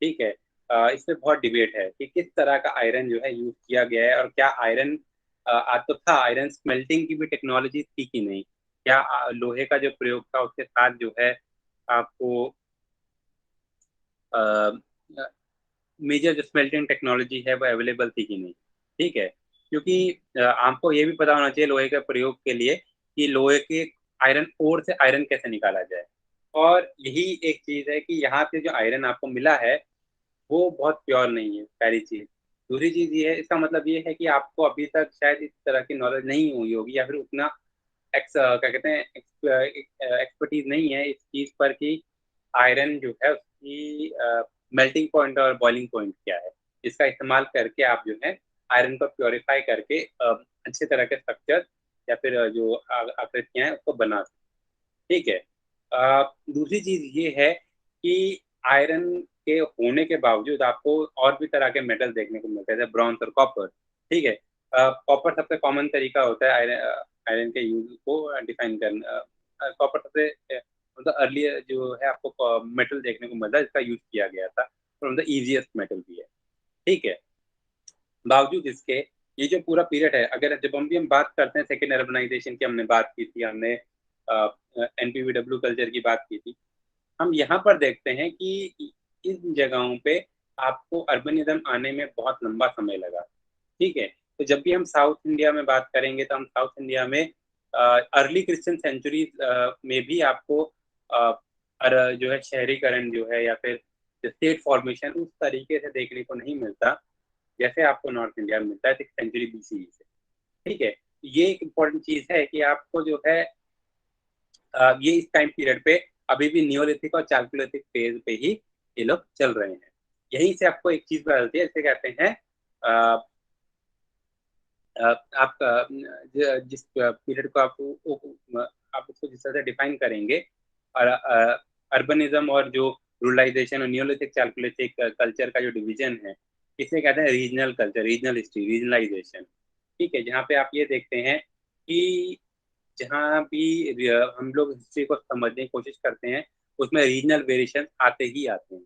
ठीक है, इस पे बहुत डिबेट है कि किस तरह का आयरन जो है यूज किया गया है, और क्या आयरन आज तो था, आयरन स्मेल्टिंग की भी टेक्नोलॉजी थी कि नहीं, क्या लोहे का जो प्रयोग था उसके साथ जो है आपको मेजर जो स्मेल्टिंग टेक्नोलॉजी है वो अवेलेबल थी कि नहीं, ठीक है। क्योंकि आपको ये भी पता होना चाहिए लोहे के प्रयोग के लिए कि लोहे के आयरन ओर से आयरन कैसे निकाला जाए। और यही एक चीज है कि यहाँ पे जो आयरन आपको मिला है वो बहुत प्योर नहीं है, पहली चीज। दूसरी चीज ये है, इसका मतलब ये है कि आपको अभी तक शायद इस तरह की नॉलेज नहीं हुई होगी या फिर उतना क्या कहते हैं एक्सपर्टीज नहीं है इस चीज पर कि आयरन जो है उसकी मेल्टिंग पॉइंट और बॉइलिंग पॉइंट क्या है। इसका इस्तेमाल करके आप जो है आयरन को प्योरीफाई करके अच्छे तरह के स्ट्रक्चर या फिर जो आकृतियां हैं उसको बना सकते, ठीक है। दूसरी चीज ये है कि आयरन के होने के बावजूद आपको और भी तरह के मेटल देखने को मिलते हैं, जैसे ब्रॉन्ज और कॉपर, ठीक है। कॉपर सबसे कॉमन तरीका होता है आयरन आयरन के यूज को डिफाइन करना। कॉपर सबसे मतलब अर्लियर जो है आपको मेटल देखने को मिलता है इसका यूज किया गया था, और मतलब इजिएस्ट मेटल भी है, ठीक है। बावजूद इसके ये जो पूरा पीरियड है, अगर जब हम बात करते हैं सेकेंड अर्बनाइजेशन की, हमने बात की थी, हमने एनपीवीडब्ल्यू कल्चर की बात की थी, हम यहाँ पर देखते हैं कि इन जगहों पे आपको अर्बनिज्म आने में बहुत लंबा समय लगा, ठीक है। तो जब भी हम साउथ इंडिया में बात करेंगे तो हम साउथ इंडिया में अर्ली क्रिश्चियन सेंचुरी में भी आपको जो है शहरीकरण जो है या फिर स्टेट फॉर्मेशन उस तरीके से देखने को नहीं मिलता जैसे आपको नॉर्थ इंडिया में मिलता है 6th सेंचुरी BC से। ठीक है, ये एक इम्पोर्टेंट चीज है कि आपको जो है ये इस टाइम पीरियड पे अभी भी नियोलिथिक और चाल्कोलिथिक फेज पे ही ये लोग चल रहे हैं। यहीं से आपको एक चीज बदलती है, जिसे कहते हैं आप जिस पीरियड को आप उसको जिस तरह से डिफाइन करेंगे और अर्बनिज्म और जो रूरलाइजेशन और नियोलिथिक चाल्कोलिथिक कल्चर का जो डिवीजन है, इसे कहते हैं regional culture, regional history, regionalisation. ठीक है, जहाँ पे आप ये देखते हैं कि जहाँ भी हम लोग हिस्ट्री को समझने की कोशिश करते हैं उसमें रीजनल वेरिएशन आते ही आते हैं।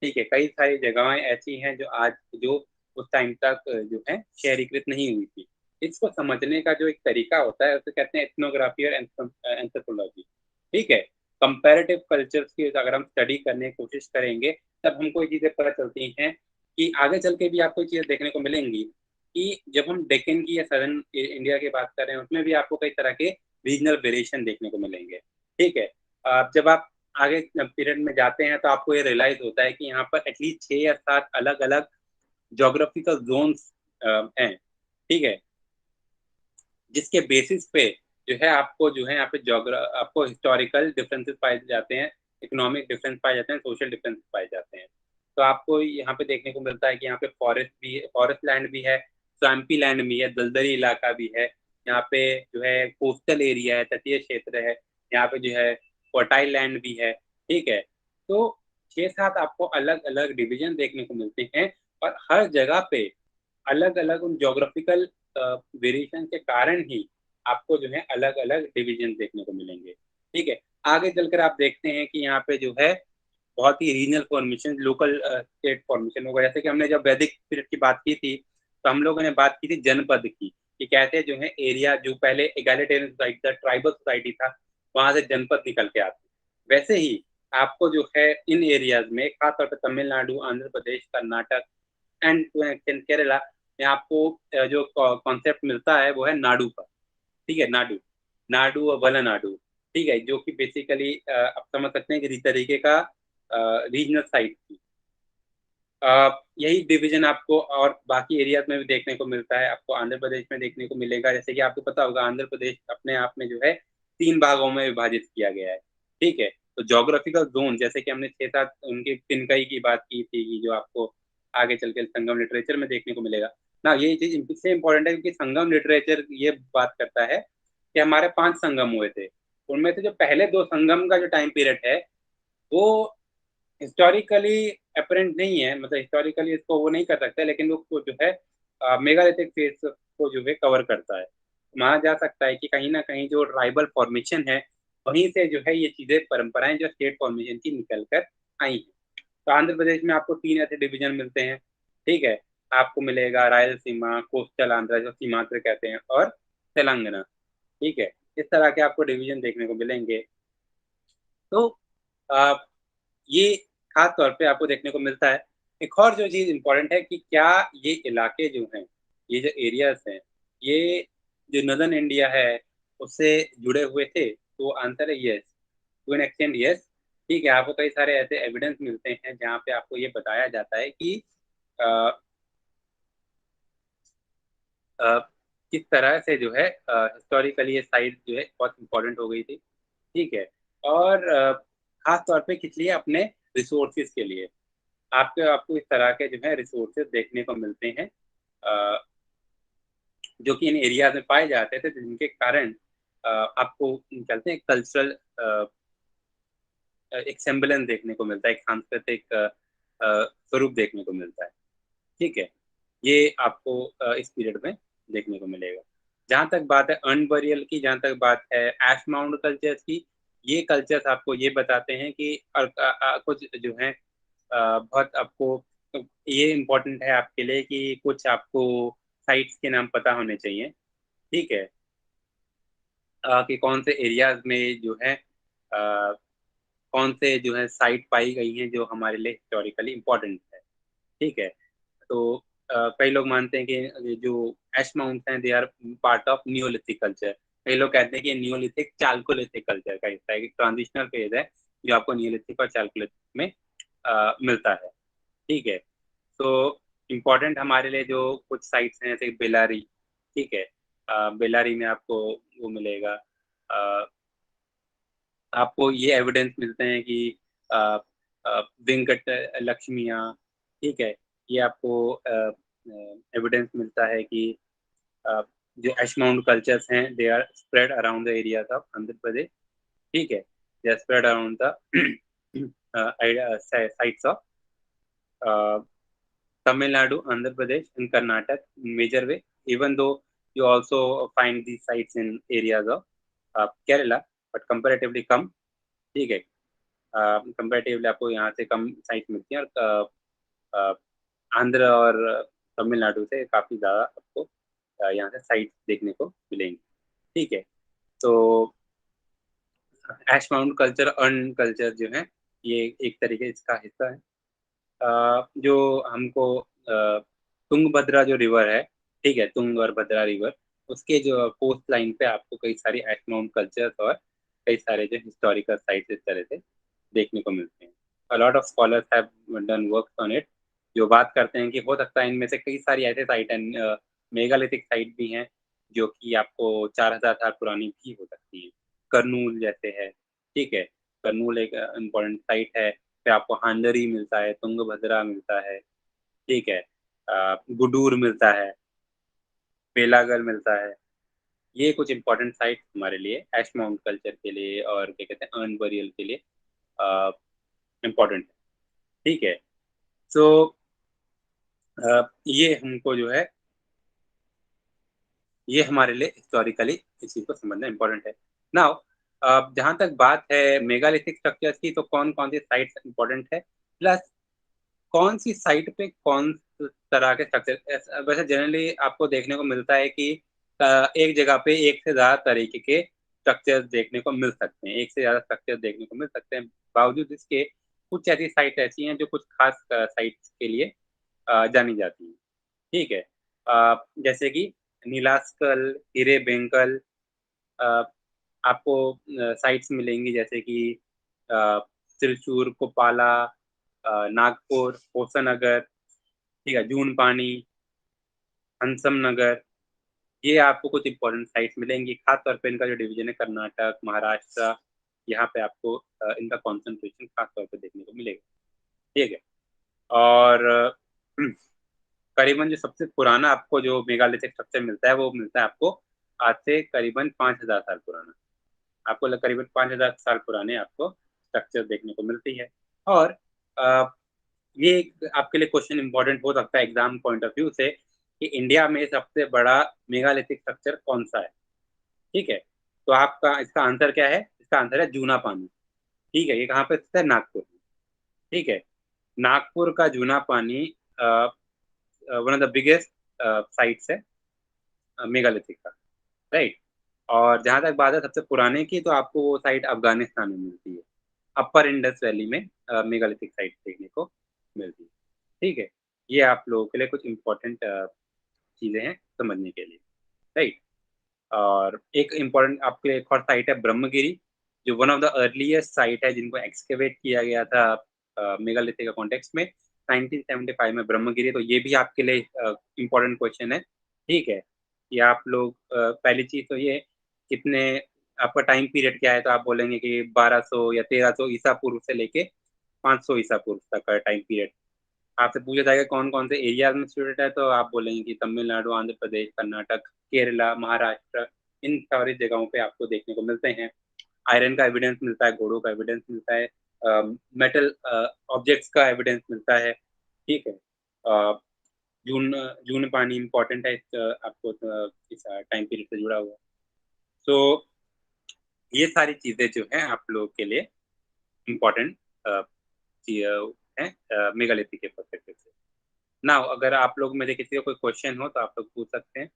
ठीक है, कई सारी जगहें ऐसी हैं जो उस टाइम तक जो है शहरीकृत नहीं हुई थी। इसको समझने का जो एक तरीका होता है उसे कहते हैं एथनोग्राफी और एंथ्रोपोलॉजी। ठीक है, कंपैरेटिव कल्चर्स की अगर हम स्टडी करने की कोशिश करेंगे तब हमको ये चीजें पता चलती हैं कि आगे चल के भी आपको चीजें देखने को मिलेंगी कि जब हम डेक्कन की या सदर्न इंडिया की बात कर रहे हैं उसमें भी आपको कई तरह के रीजनल वेरिएशन देखने को मिलेंगे। ठीक है, जब आप आगे पीरियड में जाते हैं तो आपको ये रियलाइज होता है कि यहाँ पर एटलीस्ट 6 या 7 अलग अलग जोग्राफिकल जोन्स हैं। ठीक है, जिसके बेसिस पे जो है आपको जो है यहाँ पे आपको हिस्टोरिकल डिफरेंसेस पाए जाते हैं, इकोनॉमिक डिफरेंस पाए जाते हैं, सोशल डिफरेंस पाए जाते हैं। तो आपको यहाँ पे देखने को मिलता है कि यहाँ पे फॉरेस्ट लैंड भी है, स्वैम्पी लैंड भी है, दलदली इलाका भी है, यहाँ पे जो है कोस्टल एरिया है, तटीय क्षेत्र है, यहाँ पे जो है फर्टाइल लैंड भी है। ठीक है, तो 6-7 आपको अलग अलग डिवीजन देखने को मिलते हैं और हर जगह पे अलग अलग उन जोग्राफिकल वेरिएशन के कारण ही आपको जो है अलग अलग डिवीजन देखने को मिलेंगे। ठीक है, आगे चलकर आप देखते हैं कि यहाँ पे जो है बहुत ही regional formation, local state formation होगा। जैसे कि हमने जब वैदिक पीरियड की बात की थी तो हम लोगों ने बात की थी जनपद की, कि कैसे जो है एरिया जो पहले एगालिटेरियन सोसाइटी था, ट्राइबल सोसाइटी था, वहां से जनपद निकल के आते। वैसे ही आपको जो है इन एरियाज में खासतौर पर Tamil Nadu, Andhra Pradesh, Karnataka and to an extent Kerala में आपको जो कॉन्सेप्ट मिलता है वो है नाडू का। ठीक है, नाडू, नाडू और वलनाडु। ठीक है, जो कि बेसिकली आप समझ सकते हैं कि इस तरीके का रीजनल साइट थी। यही डिवीजन आपको और बाकी एरियाज में भी देखने को मिलता है। आपको आंध्र प्रदेश में देखने को मिलेगा, जैसे कि आपको पता होगा आंध्र प्रदेश अपने आप में जो है 3 भागों में विभाजित किया गया है। ठीक है, तो जोग्राफिकल जोन जैसे कि हमने 6-7 उनकी तिनकई की बात की थी, जो आपको आगे चल के संगम लिटरेचर में देखने को मिलेगा ना। ये चीज इसलिए इंपॉर्टेंट है क्योंकि संगम लिटरेचर ये बात करता है कि हमारे 5 संगम हुए थे, उनमें से जो पहले 2 संगम का जो टाइम पीरियड है वो हिस्टोरिकली अपेरेंट नहीं है, मतलब हिस्टोरिकली इसको वो नहीं कर सकते, लेकिन वो जो है मेगालिथिक फेज को जो है कवर करता है। माना जा सकता है कि कहीं ना कहीं जो ट्राइबल फॉर्मेशन है वहीं से जो है ये चीजें परंपराएं जो स्टेट फॉर्मेशन की निकल कर आई हैं। तो आंध्र प्रदेश में आपको 3 ऐसे डिवीजन मिलते हैं। ठीक है, आपको मिलेगा रायलसीमा, कोस्टल आंध्र जो सीमांध्र कहते हैं, और तेलंगाना। ठीक है, इस तरह के आपको डिवीजन देखने को मिलेंगे। तो आ, ये खास तौर पे आपको देखने को मिलता है। एक और जो चीज इंपॉर्टेंट है कि क्या ये इलाके जो हैं, ये जो एरियाज हैं, ये जो नदर्न इंडिया है उससे जुड़े हुए थे, तो आंसर है yes, to an extent yes. ठीक है, आपको कई सारे ऐसे एविडेंस मिलते हैं जहाँ पे आपको ये बताया जाता है कि अ, अ, किस तरह से जो है हिस्टोरिकली ये साइट जो है बहुत इंपॉर्टेंट हो गई थी। ठीक है, और खास तौर पे किस लिए, अपने रिसोर्सेज के लिए। आपको आपको इस तरह के जो है रिसोर्सेज देखने को मिलते हैं जो कि इन एरियाज में पाए जाते थे, जिनके कारण आपको कहते हैं कल्चरल एक सेम्बलेंस देखने को मिलता है, एक सांस्कृतिक स्वरूप देखने को मिलता है। ठीक है, ये आपको इस पीरियड में देखने को मिलेगा। जहाँ तक बात है अर्न बरियल की, जहाँ तक बात है एश माउंट कल्चर्स की, ये कल्चर्स आपको ये बताते हैं कि कुछ जो है बहुत आपको ये इम्पोर्टेंट है आपके लिए कि कुछ आपको साइट्स के नाम पता होने चाहिए। ठीक है, कि कौन से एरियाज में जो है कौन से जो है साइट पाई गई हैं जो हमारे लिए हिस्टोरिकली इम्पोर्टेंट है। ठीक है, तो कई लोग मानते हैं कि ये जो एश माउंट हैं they are part of Neolithic culture. कई लोग कहते हैं कि नियोलिथिक चाल्कोलिथिक कल्चर का हिस्सा है, कि ट्रांजिशनल फेज है जो आपको नियोलिथिक और चाल्कोलिथिक में मिलता है। ठीक है। तो इम्पोर्टेंट हमारे लिए जो कुछ साइट्स हैं जैसे बेलारी, ठीक है, बेलारी में आपको वो मिलेगा, आपको ये एविडेंस मिलते हैं कि वेंकट लक्ष्मिया, ठीक है, ये आपको एविडेंस मिलता है कि जो एशमाउंट कल्चर्स हैं they are spread around the areas of Andhra Pradesh, ठीक है, they are spread around the sites of Tamil Nadu, Andhra Pradesh, and Karnataka in major way, even though you also find these sites in areas of Kerala, but comparatively कम, ठीक है, comparatively आपको यहाँ से कम site मिलती है, और आंध्र और तमिलनाडु से काफ़ी ज़्यादा आपको यहाँ से साइट देखने को मिलेंगी। ठीक है। तो एश माउंट कल्चर, अर्न कल्चर जो है, ये एक तरीके इसका हिस्सा है। जो हमको तुंगभद्रा जो रिवर है, ठीक है, तुंग और भद्रा रिवर, उसके जो कोस्ट लाइन पे आपको कई सारी एश माउंट कल्चर्स और कई सारे जो हिस्टोरिकल साइट्स इस तरह से देखने को मिलते हैं। A lot of scholars have done work on it, जो बात करते हैं कि हो सकता है इनमें से कई सारी ऐसे साइट हैं, मेगालिथिक साइट भी हैं जो कि आपको 4000 साल पुरानी भी हो सकती हैं। करनूल जैसे है, ठीक है, करनूल एक इम्पोर्टेंट साइट है। फिर आपको हांडरी मिलता है, तुंगभद्रा मिलता है, ठीक है, गुडूर मिलता है, बेलागल मिलता है। ये कुछ इंपॉर्टेंट साइट हमारे लिए एश माउंट कल्चर के लिए और क्या कहते हैं अर्न बरियल के लिए इम्पोर्टेंट है। ठीक है। सो ये हमको जो है, ये हमारे लिए हिस्टोरिकली इस चीज को समझना इम्पोर्टेंट है। नाउ जहां तक बात है मेगालिथिक स्ट्रक्चर्स की, तो कौन कौन सी साइट्स इंपॉर्टेंट है, प्लस कौन सी साइट पे कौन तरह के स्ट्रक्चर, वैसे जनरली आपको देखने को मिलता है कि एक जगह पे एक से ज्यादा तरीके के स्ट्रक्चर्स देखने को मिल सकते हैं, एक से ज्यादा स्ट्रक्चर देखने को मिल सकते हैं। बावजूद इसके कुछ ऐसी साइट ऐसी हैं जो कुछ खास साइट्स के लिए जानी जाती हैं। ठीक है। जैसे कि नीलास्कल, हिरे बेंकल, आपको साइट्स मिलेंगी जैसे कि त्रिचूर, कोपाला, नागपुर, होसनगर, ठीक है, जून पानी, हंसम नगर, ये आपको कुछ इंपॉर्टेंट साइट्स मिलेंगी। खासतौर पे इनका जो डिवीजन है कर्नाटक, महाराष्ट्र, यहाँ पे आपको इनका कॉन्सेंट्रेशन खासतौर पे देखने को मिलेगा। ठीक है। और करीबन जो सबसे पुराना आपको जो मेगालिथिक स्ट्रक्चर मिलता है वो मिलता है आपको आज से करीबन 5000 साल पुराना। आपको करीबन 5000 साल पुराने आपको स्ट्रक्चर देखने को मिलती है। और ये आपके लिए क्वेश्चन इंपॉर्टेंट हो सकता है एग्जाम पॉइंट ऑफ व्यू से कि इंडिया में सबसे बड़ा मेगालिथिक स्ट्रक्चर कौन सा है। ठीक है। तो आपका इसका आंसर क्या है, इसका आंसर है जूना पानी। ठीक है। ये कहाँ पे स्थित है, नागपुर में। ठीक है। नागपुर का जूना पानी one of the biggest sites है मेगालिथिक का, राइट। और जहां तक बात है सबसे पुराने की, तो आपको वो साइट अफगानिस्तान में मिलती है। अपर इंडस वैली में मेगालिथिक साइट देखने को मिलती है। ठीक है। ये आप लोगों के लिए कुछ इंपॉर्टेंट चीजें हैं समझने के लिए, राइट। और एक इम्पॉर्टेंट आपके लिए एक और साइट है ब्रह्मगिरी, जो one of the earliest site है जिनको एक्सकेवेट किया गया था मेगालिथिक का कॉन्टेक्स्ट में 1975 में, ब्रह्मगिरी। तो ये भी आपके लिए इम्पोर्टेंट क्वेश्चन है। ठीक है। ये आप लोग पहली चीज तो ये कितने आपका टाइम पीरियड क्या है, तो आप बोलेंगे कि 1200 या 1300 ईसा पूर्व से लेके 500 ईसा पूर्व तक का टाइम पीरियड। आपसे पूछा जाएगा कौन कौन से एरियाज में सिचुएटेड है, तो आप बोलेंगे कि तमिलनाडु, आंध्र प्रदेश, कर्नाटक, केरला, महाराष्ट्र, इन सारी जगहों पे आपको देखने को मिलते हैं। आयरन का एविडेंस मिलता है, घोड़ों का एविडेंस मिलता है, मेटल ऑब्जेक्ट्स का एविडेंस मिलता है। ठीक है। जून जून पानी इंपॉर्टेंट है आपको इस टाइम पीरियड से जुड़ा हुआ। तो ये सारी चीजें जो है आप लोगों के लिए इम्पोर्टेंट है मेगालिथिक के पर्सपेक्टिव से। ना अगर आप लोग में से किसी का कोई क्वेश्चन हो तो आप लोग पूछ सकते हैं।